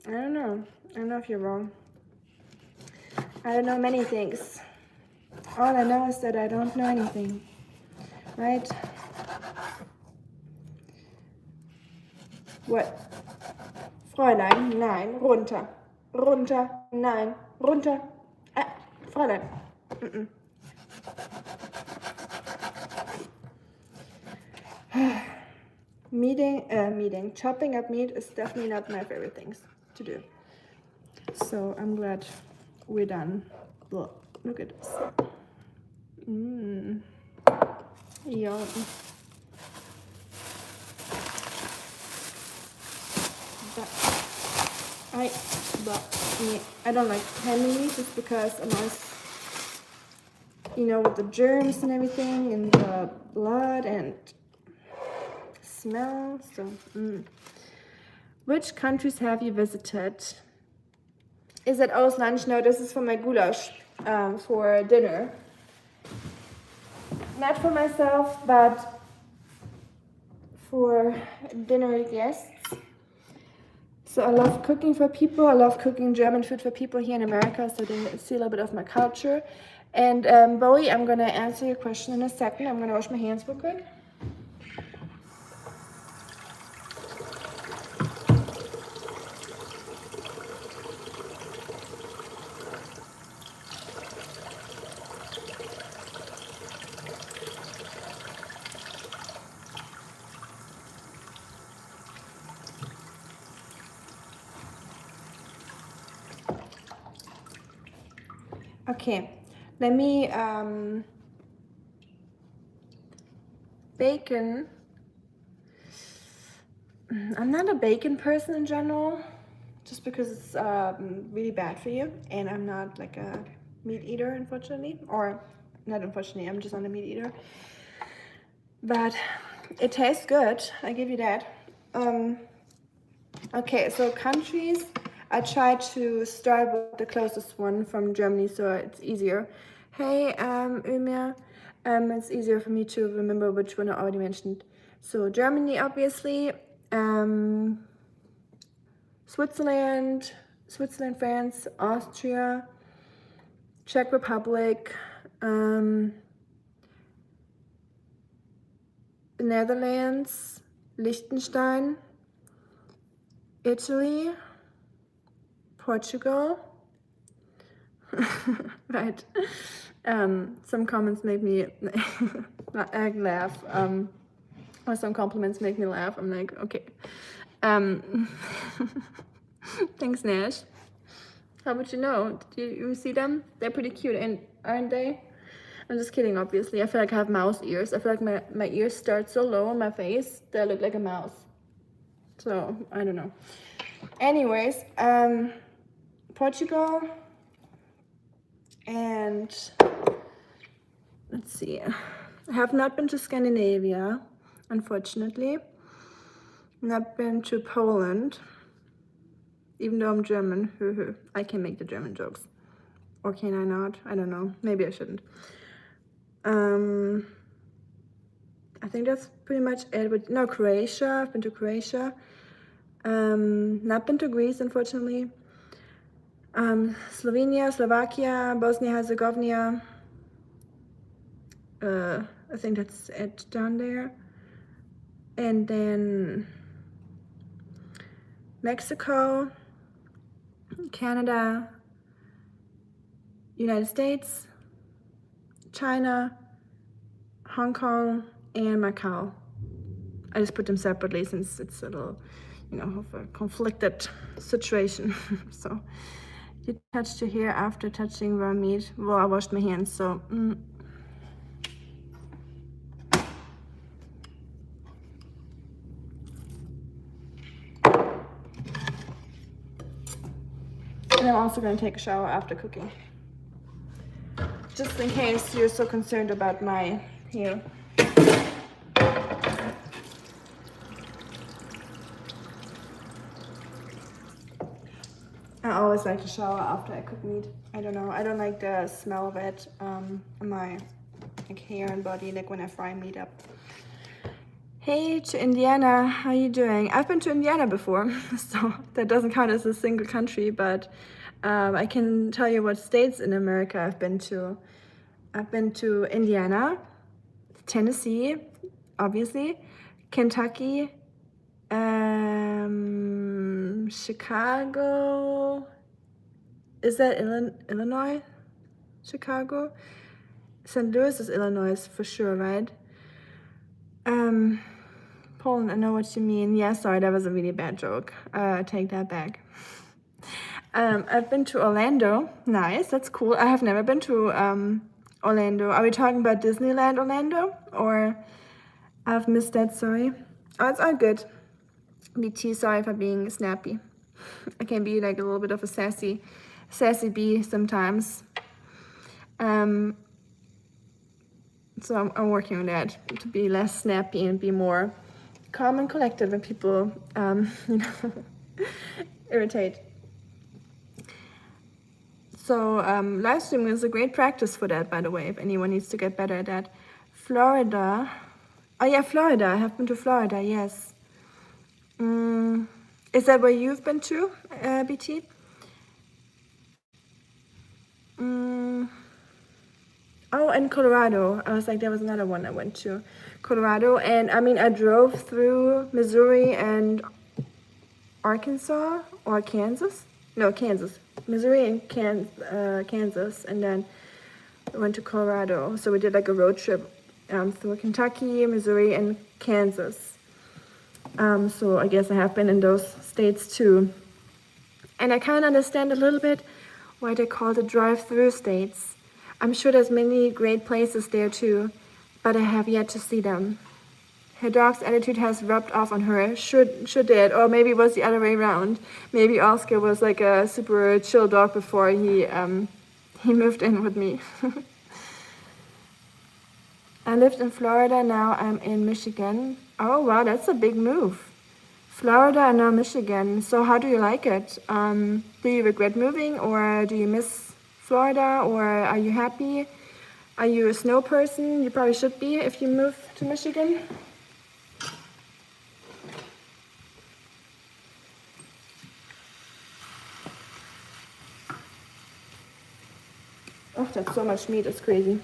I don't know. I don't know if you're wrong. I don't know many things. All I know is that I don't know anything. Right? What? Fräulein, nein, runter. Runter, nein, runter. Fräulein. Meeting. Chopping up meat is definitely not my favorite things to do. So I'm glad we're done. Look at this. Yum. I don't like handling these just because I'm always, with the germs and everything and the blood and smell. So, Which countries have you visited? Is it O's lunch? No, this is for my goulash for dinner. Not for myself, but for dinner guests. So I love cooking for people. I love cooking German food for people here in America, so they see a little bit of my culture. And Bowie, I'm gonna answer your question in a second. I'm gonna wash my hands real quick. Okay, let me, bacon. I'm not a bacon person in general, just because it's really bad for you, and I'm not like a meat eater, unfortunately, or not unfortunately, I'm just not a meat eater. But it tastes good, I give you that. Okay, so countries, I try to start with the closest one from Germany, so it's easier. Hey, Ömer, it's easier for me to remember which one I already mentioned. So Germany, obviously, Switzerland, France, Austria, Czech Republic, Netherlands, Liechtenstein, Italy, Portugal. Right. Some comments make me laugh, or some compliments make me laugh. I'm like, okay. Thanks, Nash. How would you know? Did you see them? They're pretty cute, and aren't they? I'm just kidding, obviously. I feel like I have mouse ears. I feel like my ears start so low on my face that I look like a mouse. So, I don't know. Anyways, Portugal, and let's see. I have not been to Scandinavia, unfortunately. Not been to Poland, even though I'm German. I can make the German jokes. Or can I not? I don't know. Maybe I shouldn't. I think that's pretty much it. But no, Croatia. I've been to Croatia. Not been to Greece, unfortunately. Slovenia, Slovakia, Bosnia, Herzegovina. I think that's it down there. And then Mexico, Canada, United States, China, Hong Kong, and Macau. I just put them separately since it's a little, of a conflicted situation. So you touched your hair after touching raw meat. Well, I washed my hands, so. And I'm also going to take a shower after cooking. Just in case you're so concerned about my hair. I always like to shower after I cook meat. I don't know. I don't like the smell of it on my like hair and body, like when I fry meat up. Hey to Indiana, how you doing? I've been to Indiana before, so that doesn't count as a single country, but I can tell you what states in America I've been to. I've been to Indiana, Tennessee, obviously, Kentucky, Chicago. Is that Illinois? Chicago? St. Louis is Illinois for sure, right? Poland, I know what you mean. Yeah, sorry, that was a really bad joke. I take that back. I've been to Orlando. Nice, that's cool. I have never been to Orlando. Are we talking about Disneyland Orlando? Or I've missed that, sorry. Oh, it's all good. BT, sorry for being snappy. I can be like a little bit of a sassy bee sometimes. So I'm working on that to be less snappy and be more calm and collected when people, irritate. So live streaming is a great practice for that, by the way, if anyone needs to get better at that. Florida. Oh yeah, Florida. I have been to Florida, yes. Is that where you've been to, BT? Oh, and Colorado. I was like, there was another one I went to. Colorado. And I mean, I drove through Missouri and Arkansas or Kansas. No, Kansas. Missouri and Kansas. And then we went to Colorado. So we did like a road trip through Kentucky, Missouri, and Kansas. So I guess I have been in those states too. And I kind of understand a little bit why they call it drive-through states. I'm sure there's many great places there too, but I have yet to see them. Her dog's attitude has rubbed off on her. Should it? Or maybe it was the other way around. Maybe Oscar was like a super chill dog before he moved in with me. I lived in Florida, now I'm in Michigan. Oh wow, that's a big move. Florida and now Michigan. So how do you like it? Do you regret moving, or do you miss Florida, or are you happy? Are you a snow person? You probably should be if you move to Michigan. Oh, that's so much meat, it's crazy.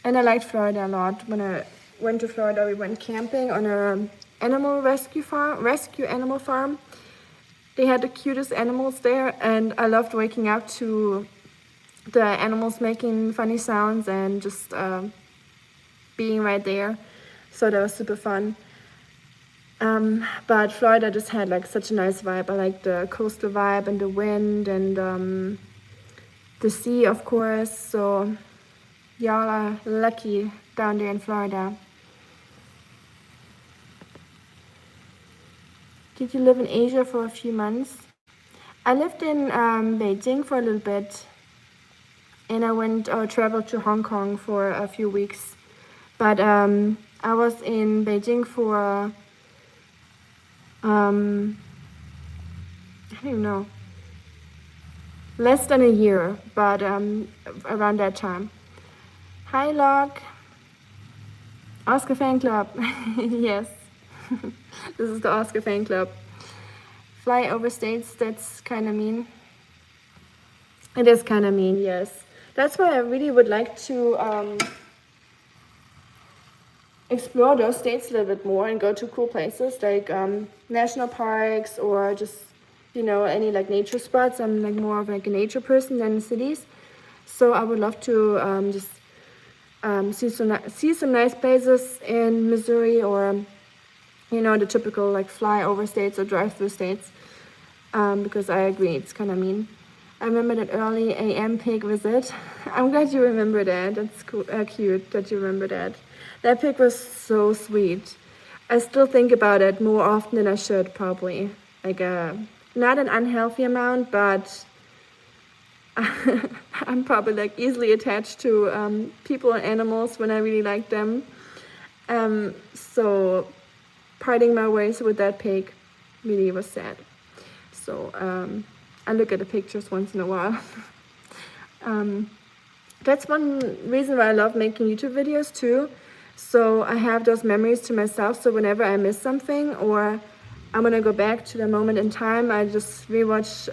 And I liked Florida a lot. When I went to Florida, we went camping on a rescue animal farm. They had the cutest animals there, and I loved waking up to the animals making funny sounds and just being right there. So that was super fun. But Florida just had like such a nice vibe. I like the coastal vibe and the wind and the sea, of course. So y'all are lucky down there in Florida. Did you live in Asia for a few months? I lived in Beijing for a little bit, and I went traveled to Hong Kong for a few weeks. But I was in Beijing for I don't even know, less than a year, but around that time. Hi, Locke. Oscar fan club. Yes. This is the Oscar fan club. Fly over states, that's kind of mean. It is kind of mean, yes. That's why I really would like to explore those states a little bit more and go to cool places like national parks or just, any like nature spots. I'm like more of like a nature person than cities. So I would love to just see some nice places in Missouri or the typical like fly over states or drive through states, because I agree it's kind of mean. I remember that early AM pig visit. I'm glad you remember that. That's cool, cute that you remember that. That pig was so sweet. I still think about it more often than I should, probably. Like not an unhealthy amount, but I'm probably like easily attached to people and animals when I really like them. So parting my ways with that pig. really was sad. So I look at the pictures once in a while. That's one reason why I love making YouTube videos too. So I have those memories to myself, so whenever I miss something or I want to go back to the moment in time, I just rewatch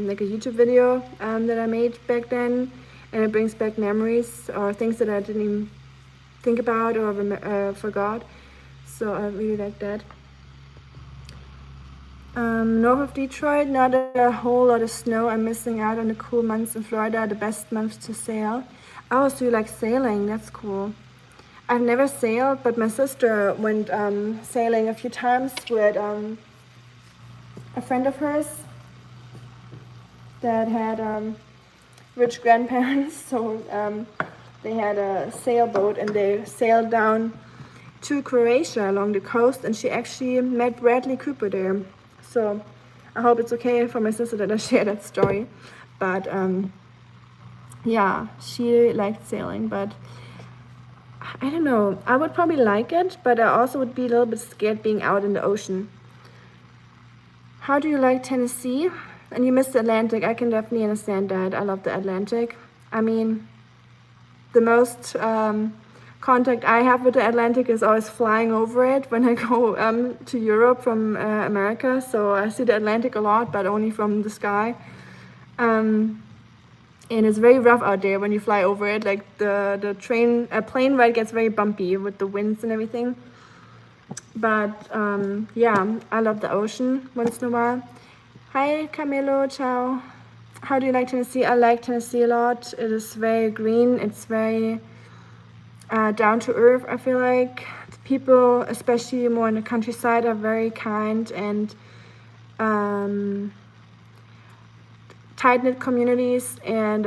like a YouTube video that I made back then, and it brings back memories or things that I didn't even think about or forgot. So I really like that. North of Detroit, not a whole lot of snow. I'm missing out on the cool months in Florida, the best months to sail. Oh, so you like sailing? That's cool. I've never sailed, but my sister went sailing a few times with a friend of hers that had rich grandparents. So they had a sailboat and they sailed down to Croatia along the coast, and she actually met Bradley Cooper there. So I hope it's okay for my sister that I share that story. But yeah, she liked sailing, but I don't know. I would probably like it, but I also would be a little bit scared being out in the ocean. How do you like Tennessee? And you missed the Atlantic. I can definitely understand that. I love the Atlantic. I mean, the most contact I have with the Atlantic is always flying over it when I go to Europe from America. So I see the Atlantic a lot, but only from the sky. And it's very rough out there when you fly over it. Like the plane ride gets very bumpy with the winds and everything. But yeah, I love the ocean once in a while. Hi Camilo, ciao. How do you like Tennessee? I like Tennessee a lot. It is very green. It's very down to earth. I feel like the people, especially more in the countryside, are very kind and tight-knit communities, and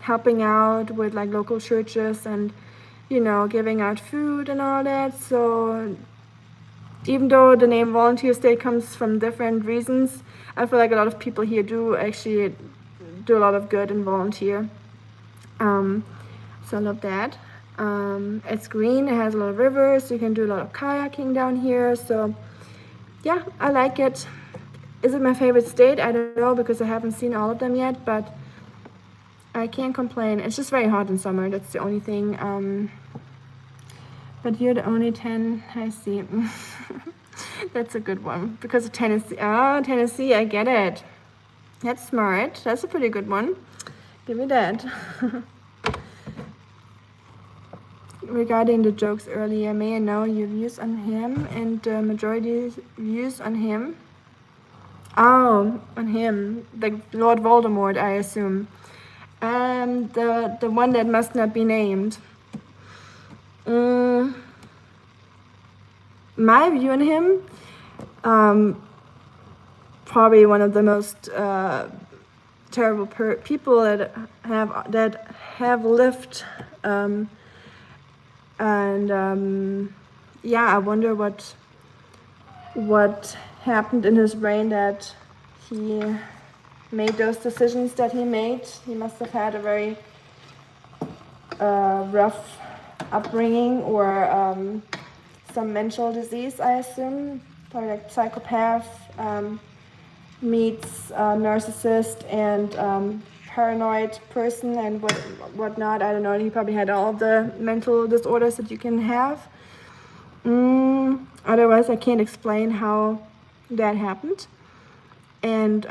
helping out with like local churches and, you know, giving out food and all that. So even though the name volunteer state comes from different reasons, I feel like a lot of people here do actually do a lot of good and volunteer. So I love that. It's green, it has a lot of rivers, you can do a lot of kayaking down here. So yeah, I like it. Is it my favorite state? I don't know, because I haven't seen all of them yet, but I can't complain. It's just very hot in summer, that's the only thing. But you're the only 10, I see. That's a good one, because of Tennessee. Oh, Tennessee, I get it. That's smart. That's a pretty good one. Give me that. Regarding the jokes earlier, may I know your views on him and the majority's views on him? Oh, on him, like Lord Voldemort, I assume. The one that must not be named. My view on him, probably one of the most terrible people that have lived. Yeah, I wonder what happened in his brain that he made those decisions that he made. He must have had a very rough upbringing, or some mental disease, I assume. Probably like psychopath meets narcissist and paranoid person and whatnot. I don't know. He probably had all of the mental disorders that you can have. Otherwise, I can't explain how that happened. And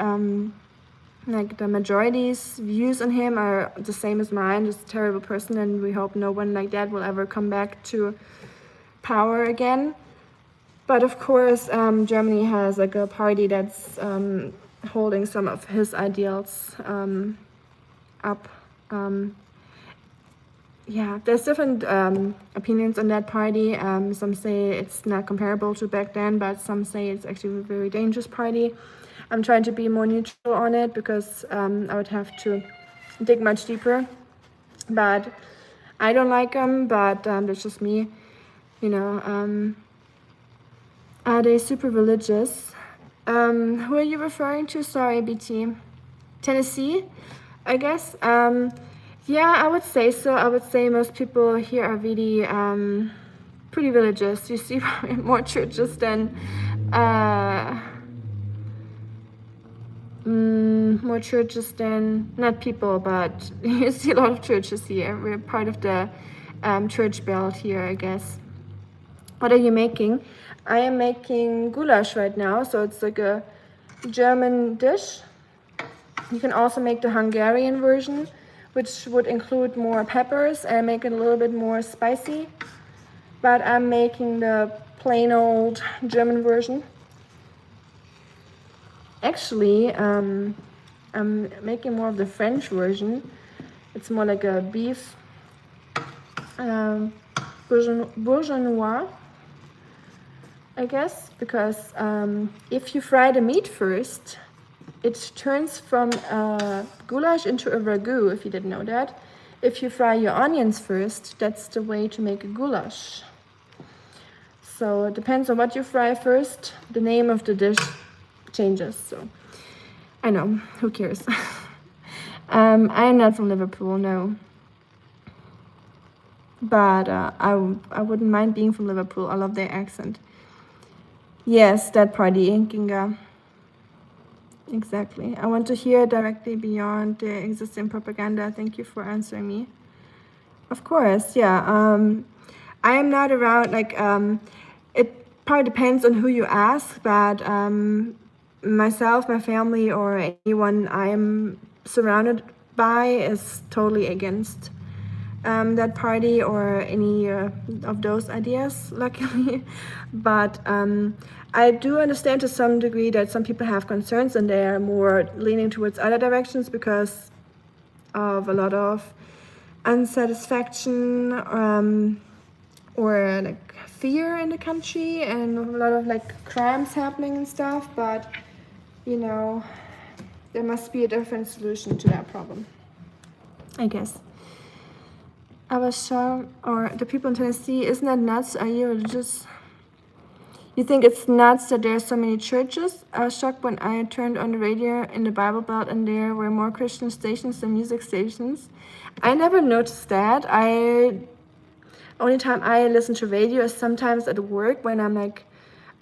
like the majority's views on him are the same as mine, just a terrible person, and we hope no one like that will ever come back to power again. But of course, Germany has like a party that's holding some of his ideals up. Yeah, there's different opinions on that party. Some say it's not comparable to back then, but some say it's actually a very dangerous party. I'm trying to be more neutral on it, because I would have to dig much deeper. But I don't like them, but that's just me. You know, are they super religious? Who are you referring to? Sorry, BT. Tennessee, I guess. Yeah, I would say so. I would say most people here are really pretty religious. You see more churches than more churches than, not people, but you see a lot of churches here. We're part of the church belt here, I guess. What are you making? I am making goulash right now, so it's like a German dish. You can also make the Hungarian version, which would include more peppers and make it a little bit more spicy. But I'm making the plain old German version. Actually, I'm making more of the French version. It's more like a beef bourgeois, I guess, because if you fry the meat first, it turns from a goulash into a ragu, if you didn't know that. If you fry your onions first, that's the way to make a goulash. So it depends on what you fry first, the name of the dish changes. So I know, who cares? I'm not from Liverpool, no. But I wouldn't mind being from Liverpool. I love their accent. Yes, that party, Ginga. Exactly. I want to hear directly beyond the existing propaganda. Thank you for answering me. Of course, yeah. I am not around, like, it probably depends on who you ask, but myself, my family, or anyone I'm surrounded by is totally against that party or any of those ideas, luckily. But I do understand to some degree that some people have concerns and they are more leaning towards other directions because of a lot of unsatisfaction or like fear in the country and a lot of like crimes happening and stuff. But you know, there must be a different solution to that problem, I guess. I was shocked, or the people in Tennessee, isn't that nuts? Are you religious? You think it's nuts that there are so many churches? I was shocked when I turned on the radio in the Bible Belt and there were more Christian stations than music stations. I never noticed that. Only time I listen to radio is sometimes at work when I'm like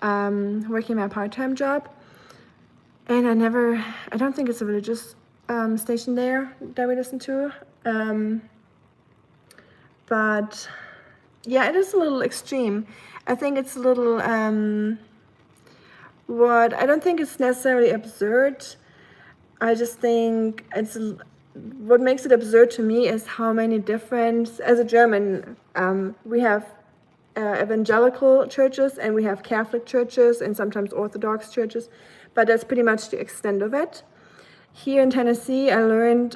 working my part-time job. And I don't think it's a religious station there that we listen to. But yeah, it is a little extreme. I think it's a little, I don't think it's necessarily absurd. I just think what makes it absurd to me is how many different, as a German, we have evangelical churches and we have Catholic churches and sometimes Orthodox churches, but that's pretty much the extent of it. Here in Tennessee, I learned,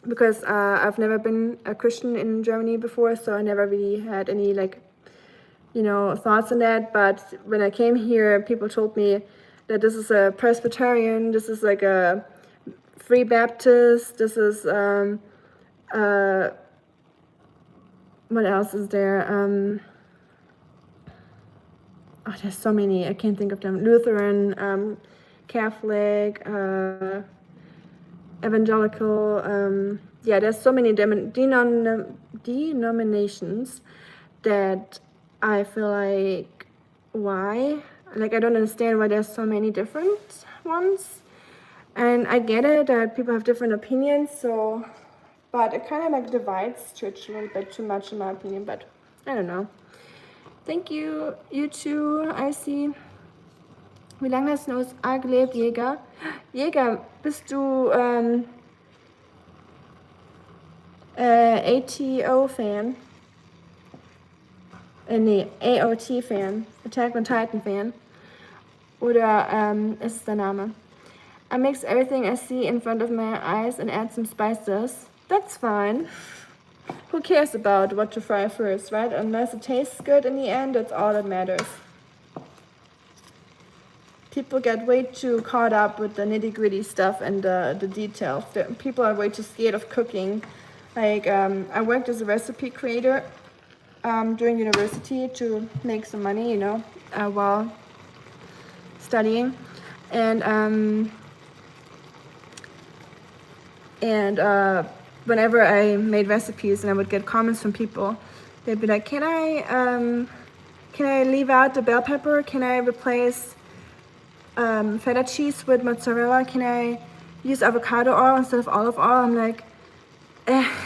because I've never been a Christian in Germany before, so I never really had any thoughts on that. But when I came here, people told me that this is a Presbyterian, this is like a Free Baptist, this is what else is there? There's so many, I can't think of them. Lutheran, Catholic, evangelical, there's so many denominations that I feel like, why? Like, I don't understand why there's so many different ones. And I get it that people have different opinions, but it kind of like divides church a little bit too much in my opinion, but I don't know. Thank you, you too, I see. Wie lange hast du in den USA gelebt, Jäger? Jäger, bist du ATO-Fan? Nee, AOT-Fan. Attack on Titan-Fan. Oder ist es der Name? I mix everything I see in front of my eyes and add some spices. That's fine. Who cares about what to fry first, right? Unless it tastes good in the end, that's all that matters. People get way too caught up with the nitty-gritty stuff and the details. People are way too scared of cooking. Like, I worked as a recipe creator during university to make some money, while studying. And whenever I made recipes and I would get comments from people, they'd be like, can I leave out the bell pepper? Can I replace feta cheese with mozzarella? Can I use avocado oil instead of olive oil. I'm like,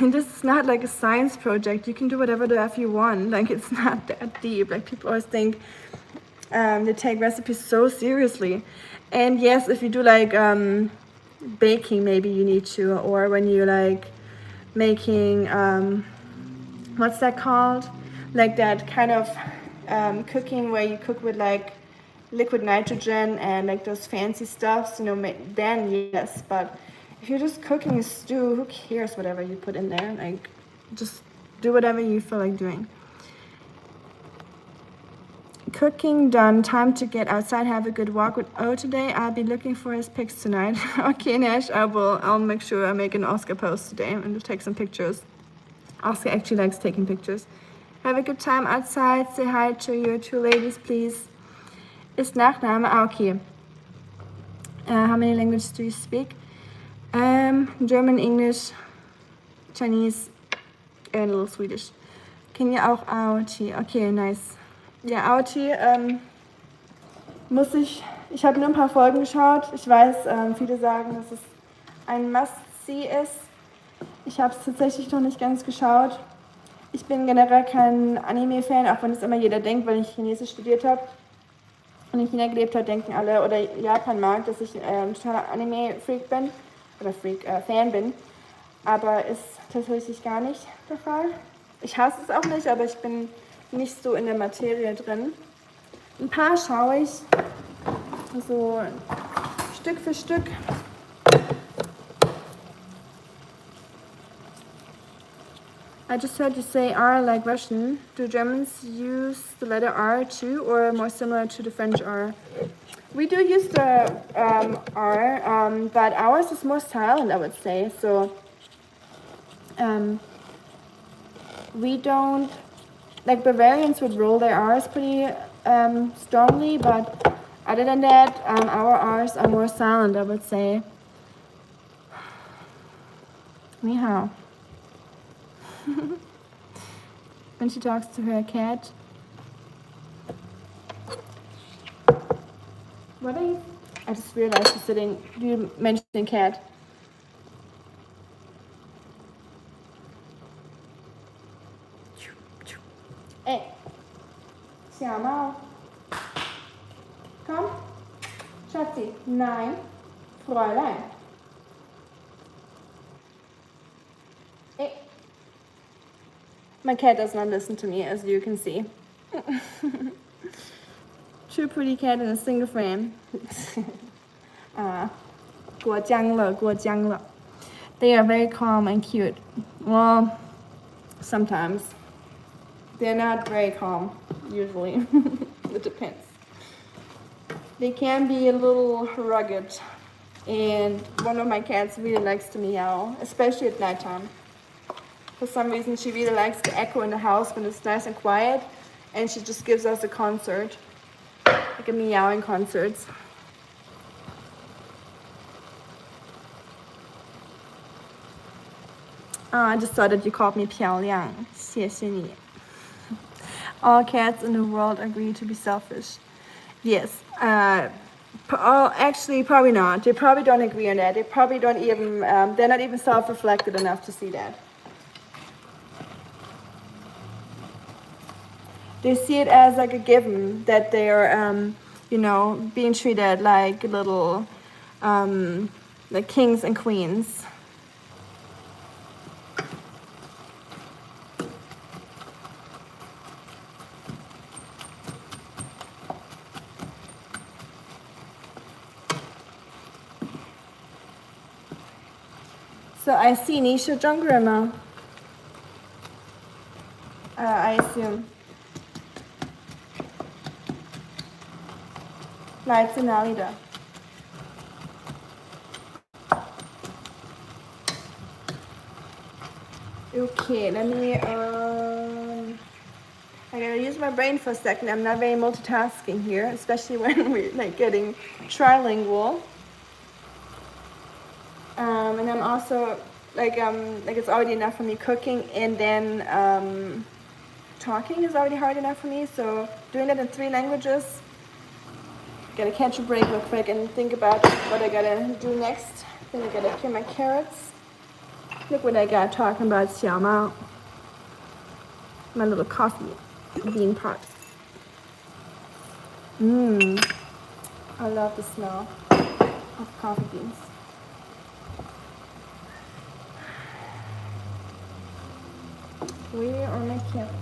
this is not like a science project. You can do whatever the F you want. Like, it's not that deep. Like, people always think they take recipes so seriously. And yes, if you do like baking, maybe you need to, or when you like making what's that called, like that kind of cooking where you cook with like liquid nitrogen and like those fancy stuffs, you know, then yes. But if you're just cooking a stew, who cares whatever you put in there? Like, just do whatever you feel like doing. Cooking done, time to get outside, have a good walk with O today. I'll be looking for his pics tonight. Okay, Nash, I'll make sure I make an Oscar post today and take some pictures. Oscar actually likes taking pictures. Have a good time outside. Say hi to your two ladies, please. Ist Nachname? Ah, okay. How many languages do you speak? German, English, Chinese, and a little Swedish. Can you auch AOT? Okay, nice. Ja, AOT muss ich habe nur ein paar Folgen geschaut. Ich weiß, viele sagen, dass es ein Must-See ist. Ich habe es tatsächlich noch nicht ganz geschaut. Ich bin generell kein Anime-Fan, auch wenn es immer jeder denkt, weil ich Chinesisch studiert habe und in China gelebt habe, denken alle, oder Japan mag, dass ich ein totaler Anime-Freak bin, oder Fan bin. Aber ist tatsächlich gar nicht der Fall. Ich hasse es auch nicht, aber ich bin nicht so in der Materie drin. Ein paar schaue ich so Stück für Stück. I just heard you say R like Russian. Do Germans use the letter R too, or more similar to the French R? We do use the R, but ours is more silent, I would say. So we don't, like Bavarians would roll their R's pretty strongly, but other than that, our R's are more silent, I would say. Ni hao. When she talks to her cat. What are you? I just realized you're sitting. You mentioned cat. Hey, 小猫 Komm, Schatzi. Nein, Fräulein. Hey. My cat does not listen to me, as you can see. True pretty cat in a single frame. 过江了, 过江了. They are very calm and cute. Well, sometimes. They're not very calm, usually. It depends. They can be a little rugged. And one of my cats really likes to meow, especially at nighttime. For some reason, she really likes to echo in the house when it's nice and quiet. And she just gives us a concert. Like a meowing concert. I just saw that you called me 漂亮. 谢谢你. All cats in the world agree to be selfish. Yes. Actually, probably not. They probably don't agree on that. They probably don't even, they're not even self-reflected enough to see that. They see it as like a given that they're, you know, being treated like little, like kings and queens. So I see Nisha Jungrima. I assume. 来自哪里的? Okay, let me, I gotta use my brain for a second. I'm not very multitasking here, especially when we're like getting trilingual. And I'm also like it's already enough for me cooking, and then talking is already hard enough for me. So doing that in 3 languages, gotta catch a break real quick and think about what I gotta do next. Then I gotta cure my carrots. Look what I got talking about Xiao Mao. My little coffee bean pot. I love the smell of coffee beans. Where are my carrots?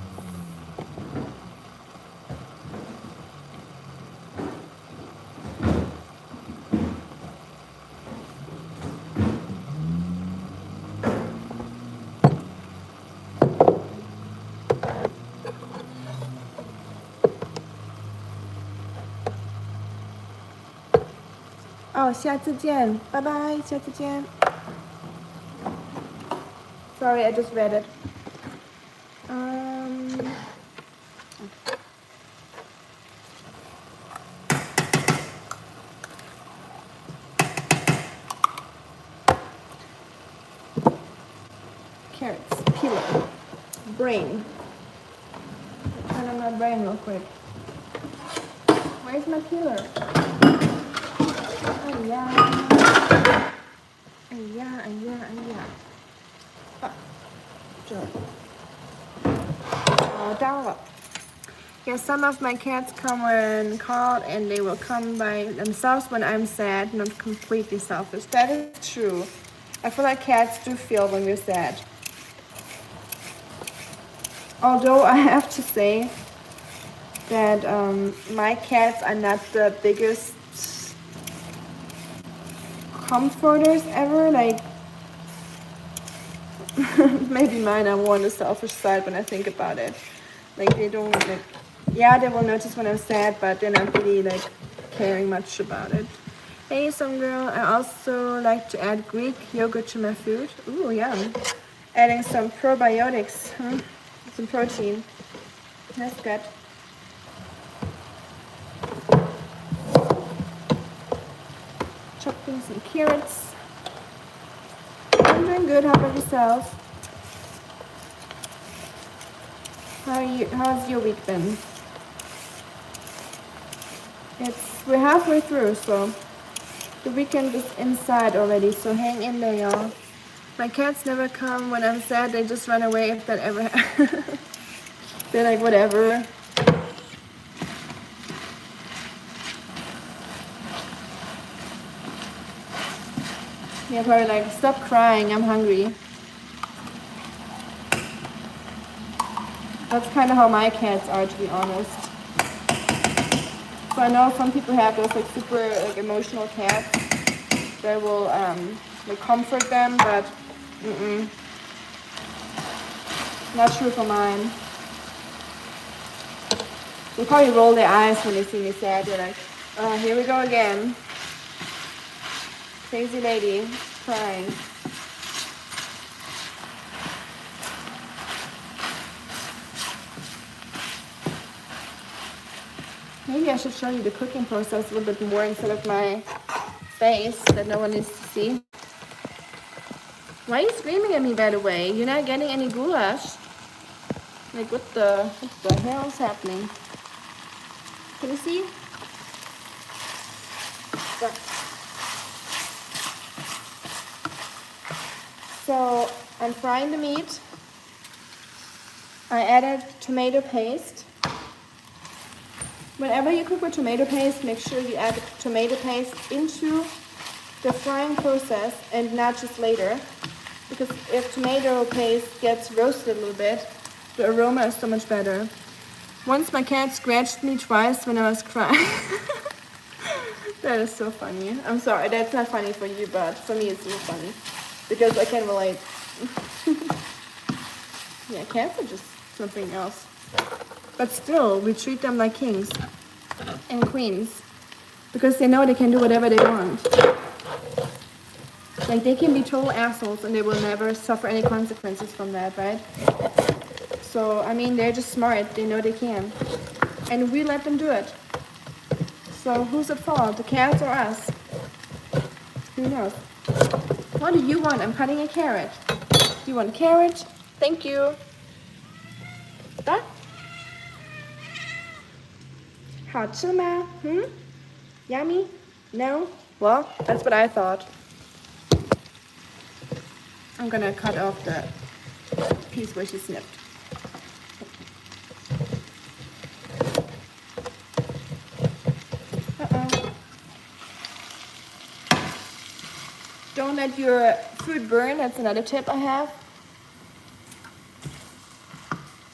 Oh, 下次见，拜拜，下次见。Sorry, I just read it. Carrots, peeler, brain. Turn on my brain real quick. Where's my peeler? Oh yeah. Yeah, some of my cats come when called, and they will come by themselves when I'm sad, not completely selfish. That is true. I feel like cats do feel when we're sad. Although I have to say that my cats are not the biggest comforters ever. Like, maybe mine are more on the selfish side when I think about it. Like, they don't, like, yeah, they will notice when I'm sad, but they're not really, like, caring much about it. Hey, some girl, I also like to add Greek yogurt to my food. Ooh, yum. Adding some probiotics, some protein. That's good. Chopping some carrots. I'm doing good. How about yourself? How's your week been? We're halfway through, so the weekend is inside already, so hang in there, y'all. My cats never come when I'm sad. They just run away if that ever happens. They're like, whatever. Yeah, probably like, stop crying, I'm hungry. That's kind of how my cats are, to be honest. So I know some people have those like super like emotional cats that will like comfort them, but not true for mine. They probably roll their eyes when they see me sad. They're like, oh, here we go again. Crazy lady, crying. Maybe I should show you the cooking process a little bit more instead of my face that no one needs to see. Why are you screaming at me, by the way? You're not getting any goulash. Like, what the hell is happening? Can you see? So I'm frying the meat. I added tomato paste. Whenever you cook with tomato paste, make sure you add the tomato paste into the frying process and not just later. Because if tomato paste gets roasted a little bit, the aroma is so much better. Once my cat scratched me twice when I was crying. That is so funny. I'm sorry, that's not funny for you, but for me it's really funny. Because I can relate. Yeah, cats are just something else. But still, we treat them like kings and queens. Because they know they can do whatever they want. Like, they can be total assholes and they will never suffer any consequences from that, right? So, I mean, they're just smart. They know they can. And we let them do it. So, who's at fault? The cats or us? Who knows? What do you want? I'm cutting a carrot. Do you want carrot? Thank you. That? 好吃吗? Yummy? No? Well, that's what I thought. I'm gonna cut off the piece where she snipped. Uh-oh. Don't let your food burn, that's another tip I have.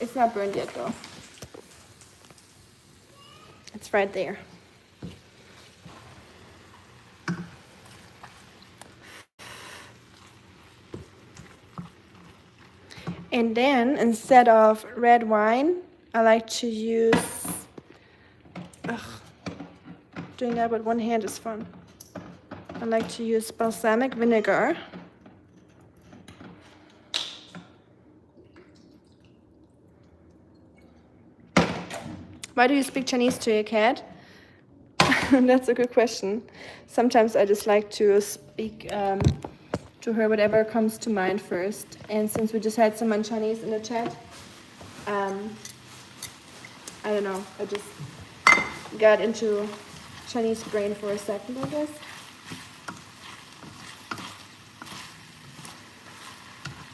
It's not burned yet though. It's right there. And then instead of red wine, I like to use, doing that with one hand is fun. I like to use balsamic vinegar. Why do you speak Chinese to your cat? That's a good question. Sometimes I just like to speak to her whatever comes to mind first. And since we just had someone Chinese in the chat, I don't know, I just got into Chinese brain for a second, I guess.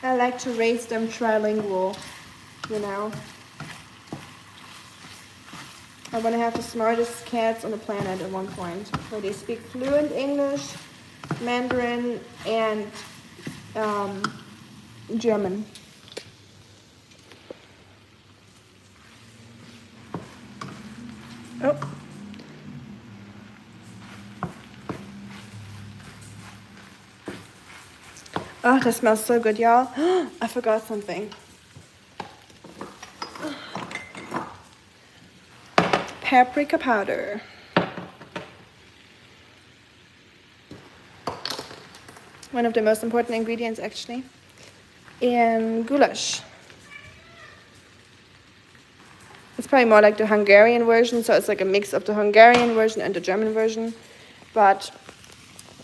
I like to raise them trilingual, you know. I want to have the smartest cats on the planet at one point, where they speak fluent English, Mandarin, and German. Oh. Oh, that smells so good, y'all. I forgot something. Paprika powder. One of the most important ingredients, actually, in goulash. It's probably more like the Hungarian version, so it's like a mix of the Hungarian version and the German version. But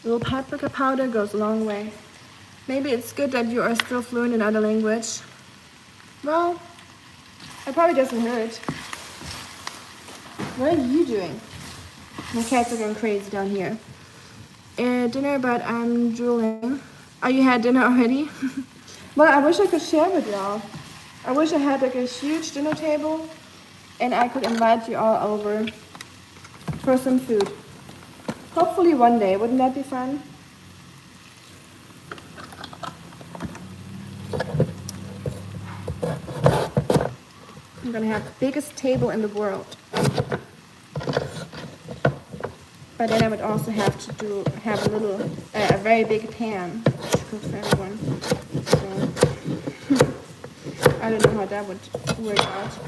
a little paprika powder goes a long way. Maybe it's good that you are still fluent in other language. Well, it probably doesn't hurt. What are you doing? My cats are going crazy down here. Dinner, but I'm drooling. Oh, you had dinner already? Well, I wish I could share with y'all. I wish I had like a huge dinner table and I could invite you all over for some food. Hopefully one day. Wouldn't that be fun? I'm gonna have the biggest table in the world. But then I would also have to have a very big pan to cook for everyone. So I don't know how that would work out.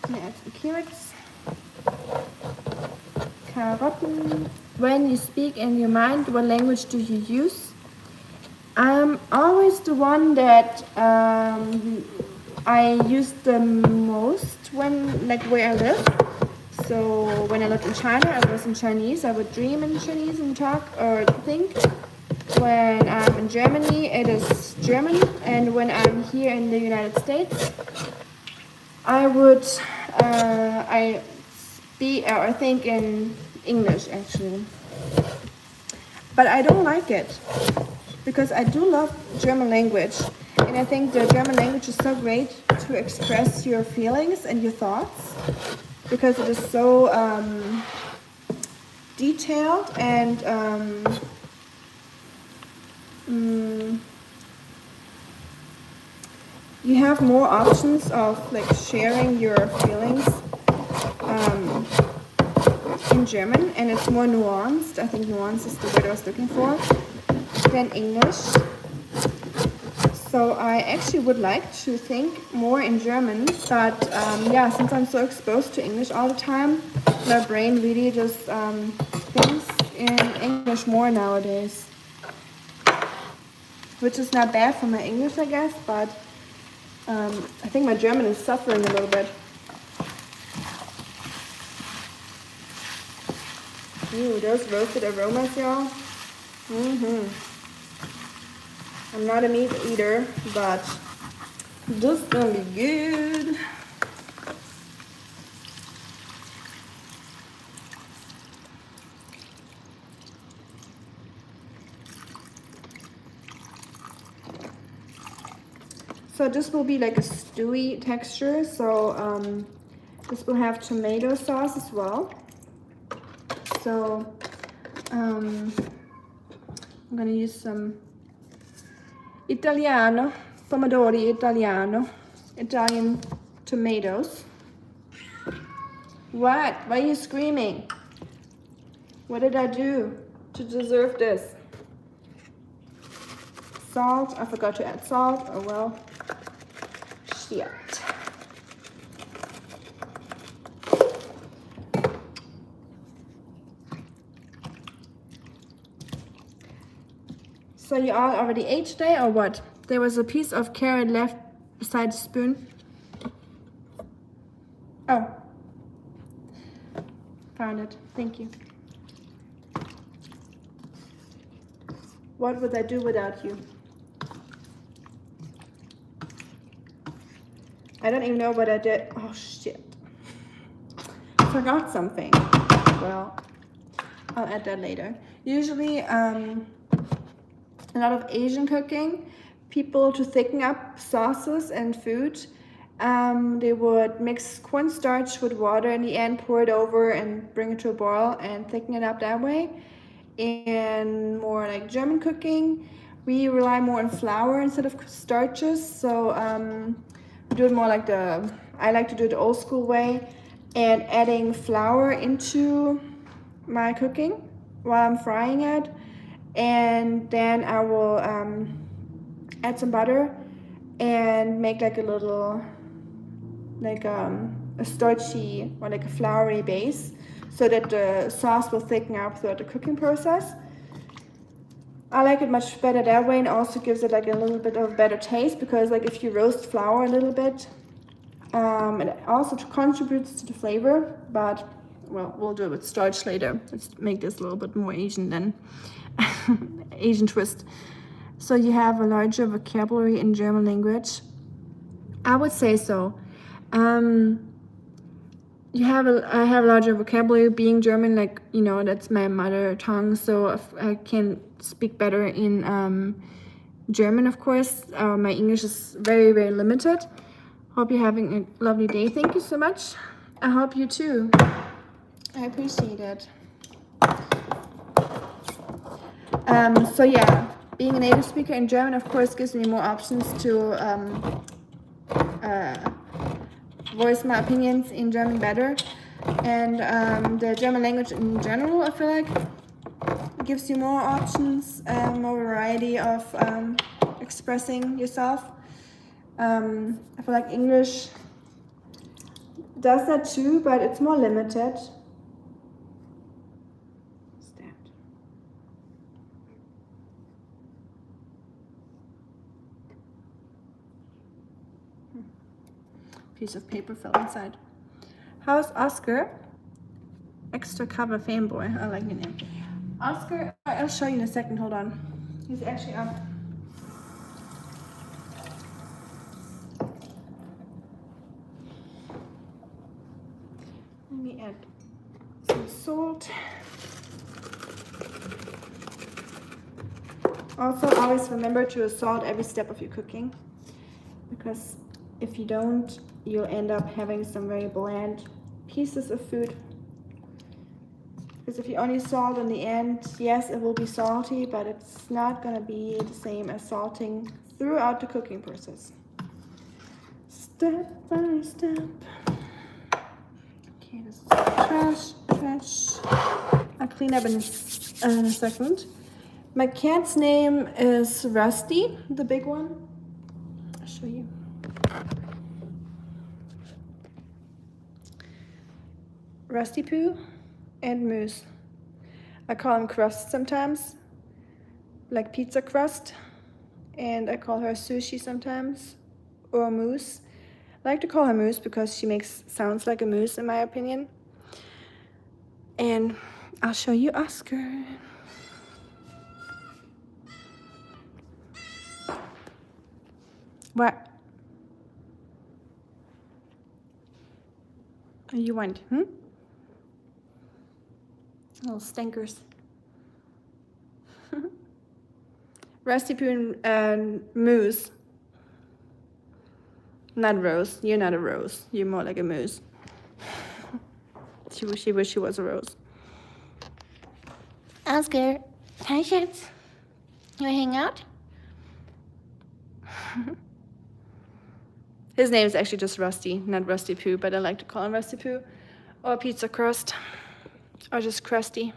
I'm gonna add some carrots, carotten. When you speak in your mind, what language do you use? I'm always the one that I use the most when, like, where I live. So when I lived in China, I was in Chinese. I would dream in Chinese and talk or think. When I'm in Germany, it is German. And when I'm here in the United States, I speak or think in English, actually. But I don't like it because I do love German language. And I think the German language is so great to express your feelings and your thoughts, because it is so detailed and you have more options of like sharing your feelings in German, and it's more nuanced. I think nuance is the word I was looking for, than English. So I actually would like to think more in German, but yeah, since I'm so exposed to English all the time, my brain really just thinks in English more nowadays. Which is not bad for my English, I guess, but I think my German is suffering a little bit. Ooh, those roasted aromas, y'all. I'm not a meat eater, but this is gonna be good. So this will be like a stewy texture. So this will have tomato sauce as well. So I'm gonna use some Italiano, pomodori Italiano, Italian tomatoes. What? Why are you screaming? What did I do to deserve this? Salt, I forgot to add salt, oh well, shit. So you all already ate today or what? There was a piece of carrot left beside the spoon. Oh, found it, thank you. What would I do without you? I don't even know what I did. Oh shit. I forgot something. Well, I'll add that later. Usually, a lot of Asian cooking, people to thicken up sauces and food, they would mix cornstarch with water in the end, pour it over and bring it to a boil and thicken it up that way. And more like German cooking, we rely more on flour instead of starches. So we do it more like I like to do it the old school way, and adding flour into my cooking while I'm frying it. And then I will add some butter and make like a little, like a starchy or like a floury base, so that the sauce will thicken up throughout the cooking process. I like it much better that way, and also gives it like a little bit of better taste, because like if you roast flour a little bit, it also contributes to the flavor. But well, we'll do it with starch later. Let's make this a little bit more Asian than Asian twist. So you have a larger vocabulary in German language. I would say so. I have a larger vocabulary being German, like, you know, that's my mother tongue, so if I can speak better in German, of course. My English is very, very limited. Hope you're having a lovely day. Thank you so much. I hope you too. I appreciate it. So yeah, being a native speaker in German, of course, gives me more options to voice my opinions in German better. And the German language in general, I feel like, gives you more options, more variety of expressing yourself. I feel like English does that too, but it's more limited. What's that? Piece of paper fell inside. How's Oscar? Extra cover fanboy. I like your name. Oscar, I'll show you in a second. Hold on. He's actually up. Let me add some salt. Also, always remember to salt every step of your cooking, because if you don't, you'll end up having some very bland pieces of food. Because if you only salt in the end, yes, it will be salty, but it's not gonna be the same as salting throughout the cooking process. Step by step. Okay, this is trash. I'll clean up in a second. My cat's name is Rusty, the big one. I'll show you. Rusty Poo and Moose. I call him Crust sometimes, like pizza crust, and I call her Sushi sometimes, or Moose. I like to call her Moose because she makes sounds like a moose, in my opinion. And I'll show you Oscar. What? You want, Little stinkers. Rusty Poo and Moose. Not rose. You're not a rose. You're more like a moose. She wish she was a rose. Oscar, hi, Shats. You wanna hang out? His name is actually just Rusty, not Rusty Poo, but I like to call him Rusty Poo. Or Pizza Crust. Or just Krusty.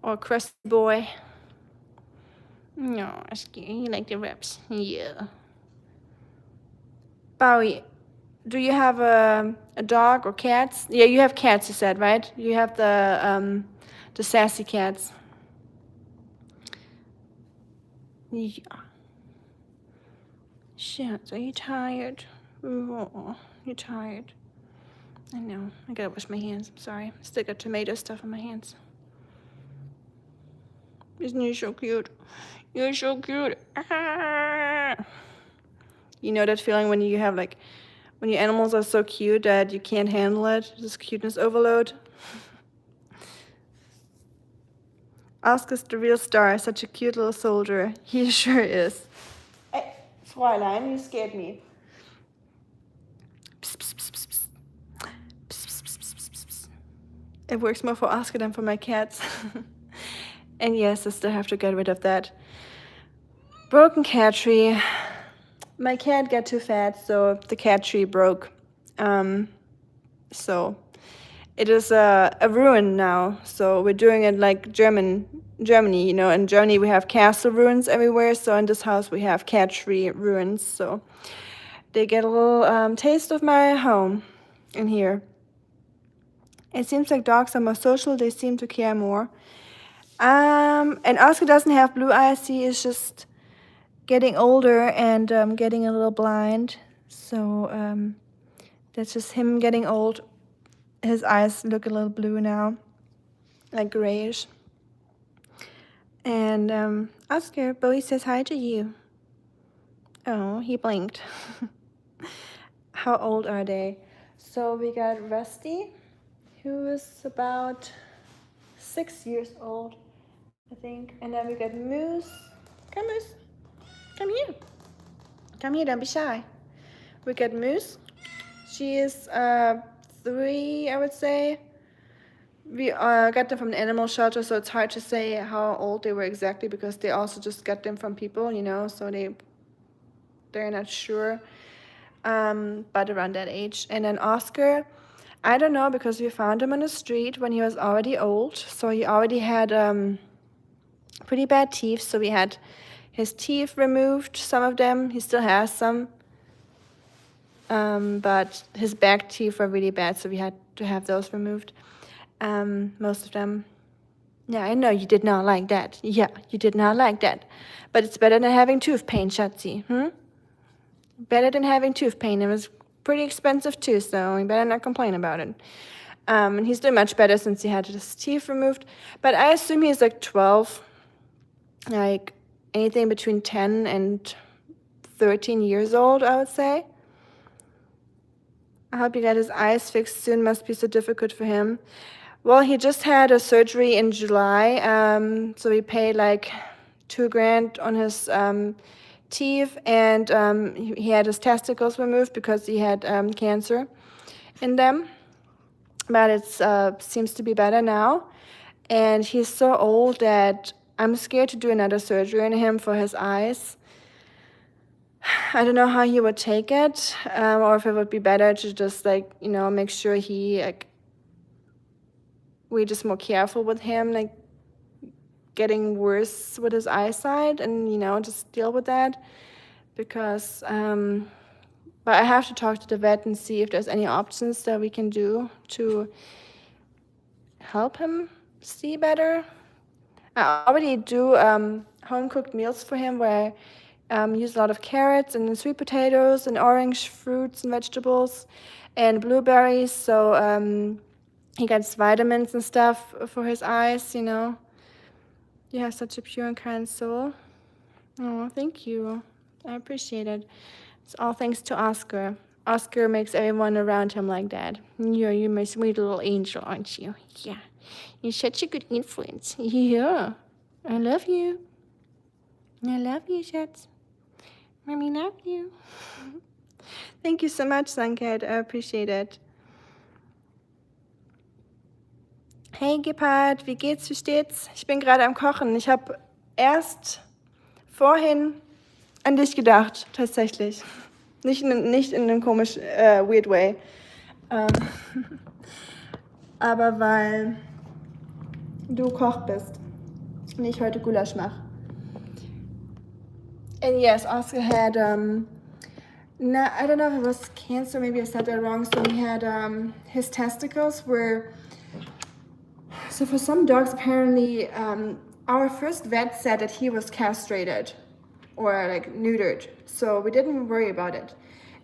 Or Krusty Boy. No, Oscar, you like the reps. Yeah. Bowie, do you have a dog or cats? Yeah, you have cats, you said, right? You have the sassy cats. Yeah. Shit, are you tired? Oh, you're tired. I know. I gotta wash my hands. I'm sorry. I still got tomato stuff on my hands. Isn't you so cute? You're so cute. Ah. You know that feeling when you have like, when your animals are so cute that you can't handle it? This cuteness overload. Oscar's the real star. Such a cute little soldier. He sure is. Hey, Fräulein, you scared me. Psst, psst, psst, psst, psst. Psst, psst, psst, psst, psst, psst. It works more for Oscar than for my cats. And yes, I still have to get rid of that broken cat tree. My cat got too fat, so the cat tree broke. So it is a ruin now. So we're doing it like Germany. You know, in Germany we have castle ruins everywhere. So in this house we have cat tree ruins. So they get a little taste of my home in here. It seems like dogs are more social. They seem to care more. And Oscar doesn't have blue eyes. He is just getting older and getting a little blind. So that's just him getting old. His eyes look a little blue now, like grayish. And Oscar, Bowie says hi to you. Oh, he blinked. How old are they? So we got Rusty, who is about 6 years old, I think. And then we got Moose. Come, Moose. Come here. Come here, don't be shy. We got Moose. She is 3, I would say. We got them from the animal shelter, so it's hard to say how old they were exactly because they also just got them from people, you know, so they're not sure. But around that age. And then Oscar, I don't know because we found him on the street when he was already old. So he already had pretty bad teeth. So we had his teeth removed, some of them. He still has some. But his back teeth were really bad, so we had to have those removed. Most of them. Yeah, I know you did not like that. Yeah, you did not like that. But it's better than having tooth pain, Schatzi. Better than having tooth pain. It was pretty expensive too, so you better not complain about it. And he's doing much better since he had his teeth removed. But I assume he's like 12. Like anything between 10 and 13 years old, I would say. I hope he got his eyes fixed soon. Must be so difficult for him. Well, he just had a surgery in July, so we paid like $2,000 on his teeth, and he had his testicles removed because he had cancer in them. But it seems to be better now, and he's so old that I'm scared to do another surgery on him for his eyes. I don't know how he would take it, or if it would be better to just like, you know, make sure we're just more careful with him, like getting worse with his eyesight, and you know, just deal with that. Because, but I have to talk to the vet and see if there's any options that we can do to help him see better. I already do home-cooked meals for him where I use a lot of carrots and sweet potatoes and orange fruits and vegetables and blueberries. So he gets vitamins and stuff for his eyes, you know. You have such a pure and kind soul. Oh, thank you. I appreciate it. It's all thanks to Oscar. Oscar makes everyone around him like that. You're my sweet little angel, aren't you? Yeah. You're such a good influence. Yeah. I love you. I love you, Schatz. Mommy love you. Thank you so much, Sanket. I appreciate it. Hey Gepard, wie geht's, wie steht's? Ich bin gerade am Kochen. Ich habe erst vorhin an dich gedacht, tatsächlich. Nicht in einem komisch, weird way. Aber weil du Koch bist und ich heute Gulasch mache. And yes, Oscar had, no, I don't know if it was cancer, maybe I said that wrong. So he had, his testicles were, so for some dogs apparently, our first vet said that he was castrated or like neutered. So we didn't worry about it.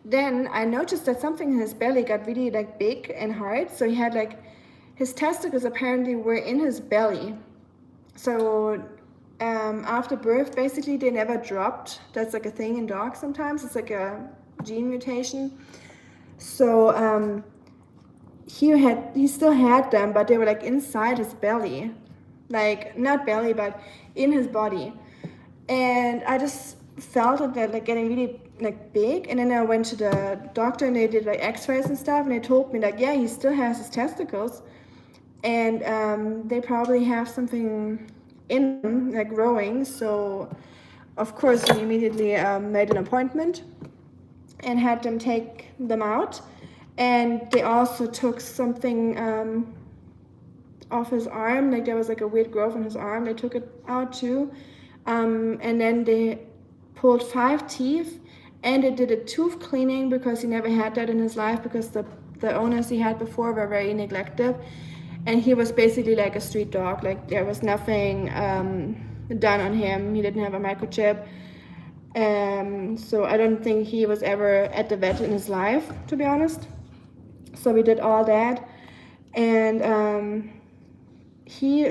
Then I noticed that something in his belly got really like big and hard. So he had like, his testicles apparently were in his belly. So after birth, basically they never dropped. That's like a thing in dogs sometimes. It's like a gene mutation. So he still had them, but they were like inside his belly. Like not belly, but in his body. And I just felt it like getting really like big. And then I went to the doctor and they did like x-rays and stuff, and they told me like, yeah, he still has his testicles. And they probably have something in them, like growing. So of course we immediately made an appointment and had them take them out. And they also took something off his arm, like there was like a weird growth on his arm. They took it out too. And then they pulled 5 teeth, and they did a tooth cleaning because he never had that in his life, because the owners he had before were very neglective. And he was basically like a street dog. Like there was nothing done on him. He didn't have a microchip. So I don't think he was ever at the vet in his life, to be honest. So we did all that. And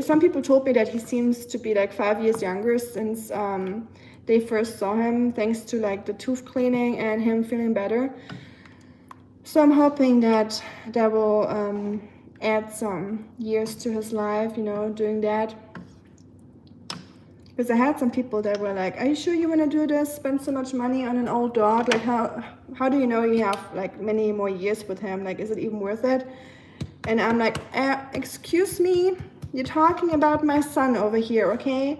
some people told me that he seems to be like 5 years younger since they first saw him, thanks to like the tooth cleaning and him feeling better. So I'm hoping that will add some years to his life, you know, doing that. Because I had some people that were like, are you sure you want to do this? Spend so much money on an old dog? Like how do you know you have like many more years with him? Like, is it even worth it? And I'm like, excuse me, you're talking about my son over here, okay?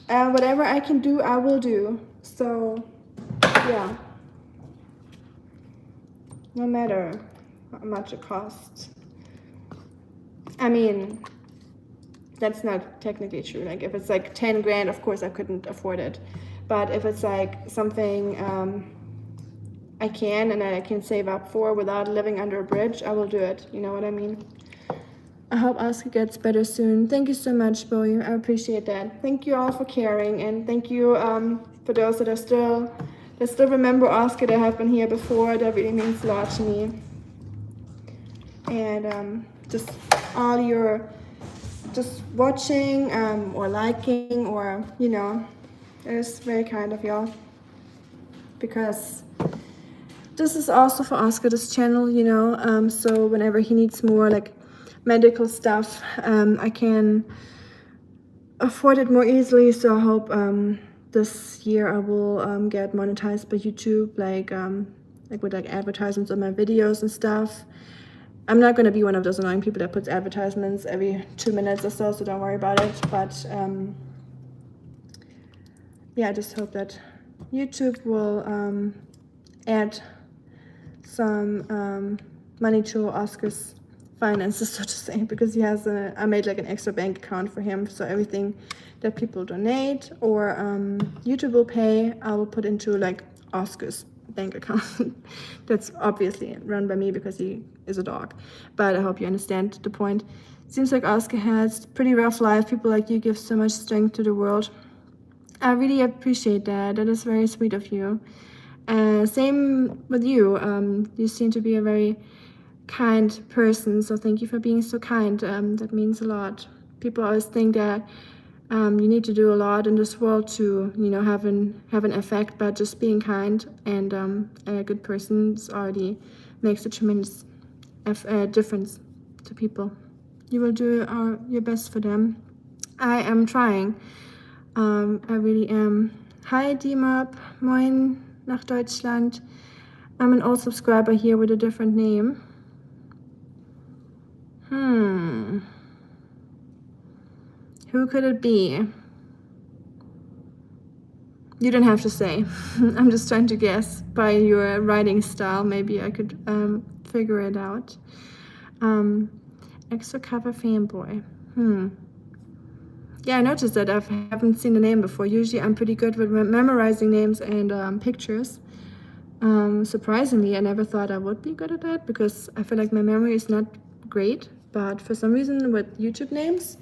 Whatever I can do, I will do. So, yeah. No matter how much it costs. I mean, that's not technically true. Like if it's like 10 grand, of course I couldn't afford it. But if it's like something I can and I can save up for without living under a bridge, I will do it. You know what I mean? I hope Oscar gets better soon. Thank you so much, Bowie. I appreciate that. Thank you all for caring, and thank you for those that still remember Oscar, that have been here before. That really means a lot to me. And just all your just watching or liking, or you know, it is very kind of y'all, because this is also for Oscar, this channel, you know. So whenever he needs more like medical stuff, I can afford it more easily. So I hope this year I will get monetized by YouTube, like with like advertisements on my videos and stuff. I'm not going to be one of those annoying people that puts advertisements every 2 minutes or so don't worry about it. But yeah, I just hope that YouTube will add some money to Oscar's finances, so to say, because he has I made like an extra bank account for him, so everything that people donate or YouTube will pay, I will put into like Oscar's bank account. That's obviously run by me because he is a dog, but I hope you understand the point. Seems like Oscar has a pretty rough life. People like you give so much strength to the world. I really appreciate that. That is very sweet of you. Same with you. You seem to be a very kind person, so thank you for being so kind. That means a lot. People always think that you need to do a lot in this world to, you know, have an effect, but just being kind and a good person already makes a tremendous difference to people. You will do your best for them. I am trying. I really am. Hi, Dimap. Moin nach Deutschland. I'm an old subscriber here with a different name. Who could it be? You don't have to say. I'm just trying to guess by your writing style. Maybe I could figure it out. Extra cover fanboy. Yeah, I noticed that I haven't seen the name before. Usually I'm pretty good with memorizing names and pictures. Surprisingly, I never thought I would be good at that because I feel like my memory is not great. But for some reason with YouTube names,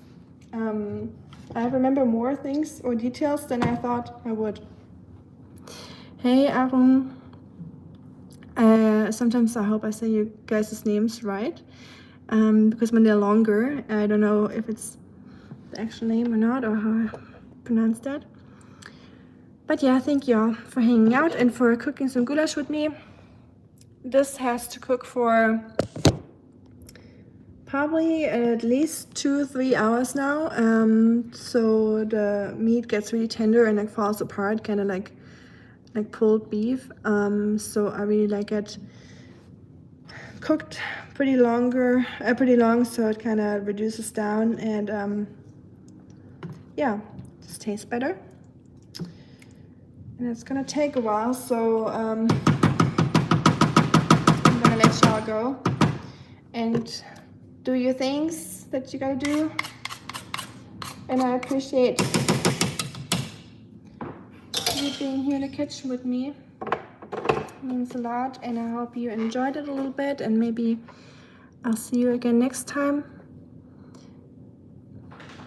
I remember more things or details than I thought I would. Hey, Aaron. Sometimes I hope I say you guys' names right. Because when they're longer, I don't know if it's the actual name or not, or how I pronounce that. But yeah, thank you all for hanging out and for cooking some goulash with me. This has to cook for probably at least 2-3 hours now. So the meat gets really tender and like falls apart, kind of like pulled beef. So I really like it cooked pretty long, so it kind of reduces down and yeah, just tastes better. And it's gonna take a while, so I'm gonna let y'all go and do your things that you gotta do. And I appreciate you being here in the kitchen with me. It means a lot, and I hope you enjoyed it a little bit, and maybe I'll see you again next time.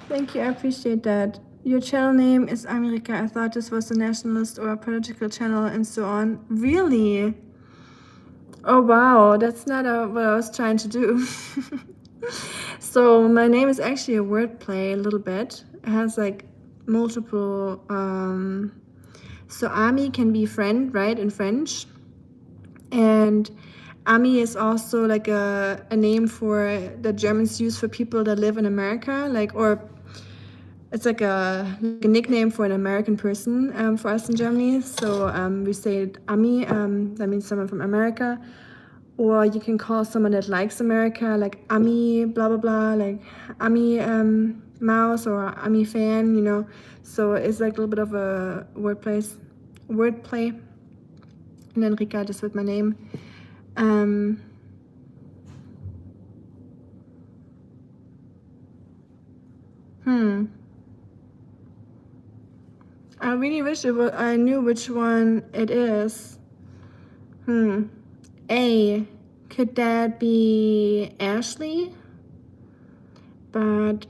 Thank you, I appreciate that. Your channel name is Rika. I thought this was a nationalist or a political channel and so on. Really? Oh wow, that's not what I was trying to do. So my name is actually a wordplay a little bit. It has like multiple, so ami can be friend, right, in French. And ami is also like a name for that Germans use for people that live in America, like, or it's like a nickname for an American person for us in Germany. So we say ami, that means someone from America. Or you can call someone that likes America, like ami blah blah blah, like ami mouse or ami fan, you know. So it's like a little bit of a wordplay. And then Rika just with my name. I really wish I knew which one it is. A, could that be Ashley? But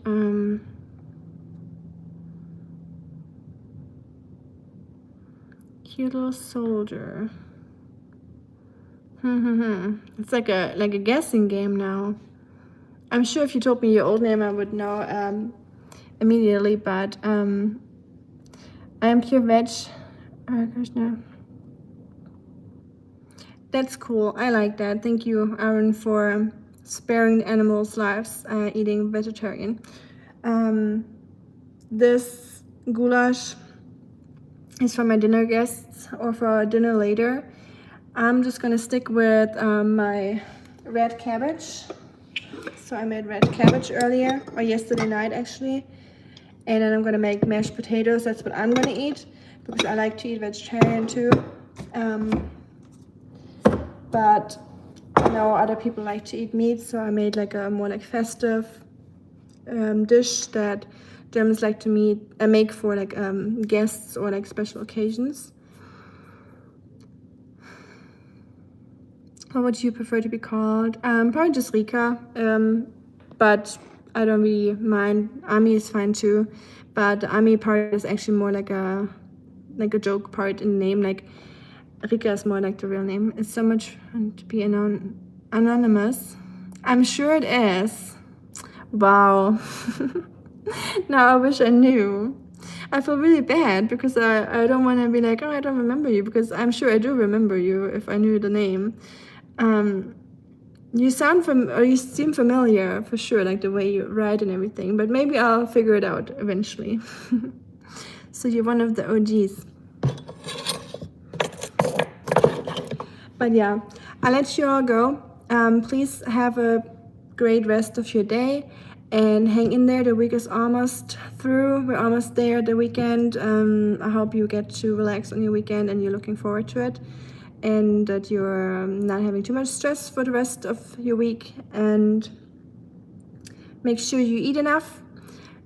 cute little soldier. It's like a guessing game now. I'm sure if you told me your old name, I would know immediately. But I am pure veg. Krishna. That's cool. I like that. Thank you, Aaron, for sparing the animals' lives, eating vegetarian. This goulash is for my dinner guests or for dinner later. I'm just gonna stick with my red cabbage. So I made red cabbage earlier, or yesterday night actually. And then I'm gonna make mashed potatoes. That's what I'm gonna eat because I like to eat vegetarian too. But I know other people like to eat meat, so I made like a more like festive dish that Germans like to make for like guests or like special occasions. What would you prefer to be called? Probably just Rika, but I don't really mind. Ami is fine too, but the Ami part is actually more like a joke part in the name. Like Rika is more like the real name. It's so much fun to be anonymous. I'm sure it is. Wow. Now I wish I knew. I feel really bad because I don't want to be like, oh, I don't remember you, because I'm sure I do remember you if I knew the name. You seem familiar for sure, like the way you write and everything, but maybe I'll figure it out eventually. So you're one of the OGs. But yeah, I'll let you all go. Please have a great rest of your day and hang in there. The week is almost through. We're almost there at the weekend. I hope you get to relax on your weekend and you're looking forward to it, and that you're not having too much stress for the rest of your week. And make sure you eat enough,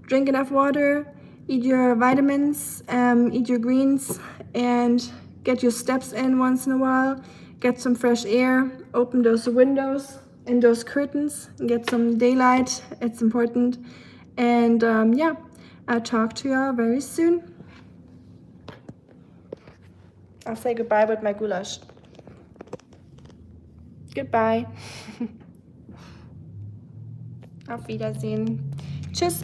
drink enough water, eat your vitamins, eat your greens, and get your steps in once in a while. Get some fresh air, open those windows and those curtains, and get some daylight. It's important. And yeah, I'll talk to y'all very soon. I'll say goodbye with my goulash. Goodbye. Auf Wiedersehen. Tschüss.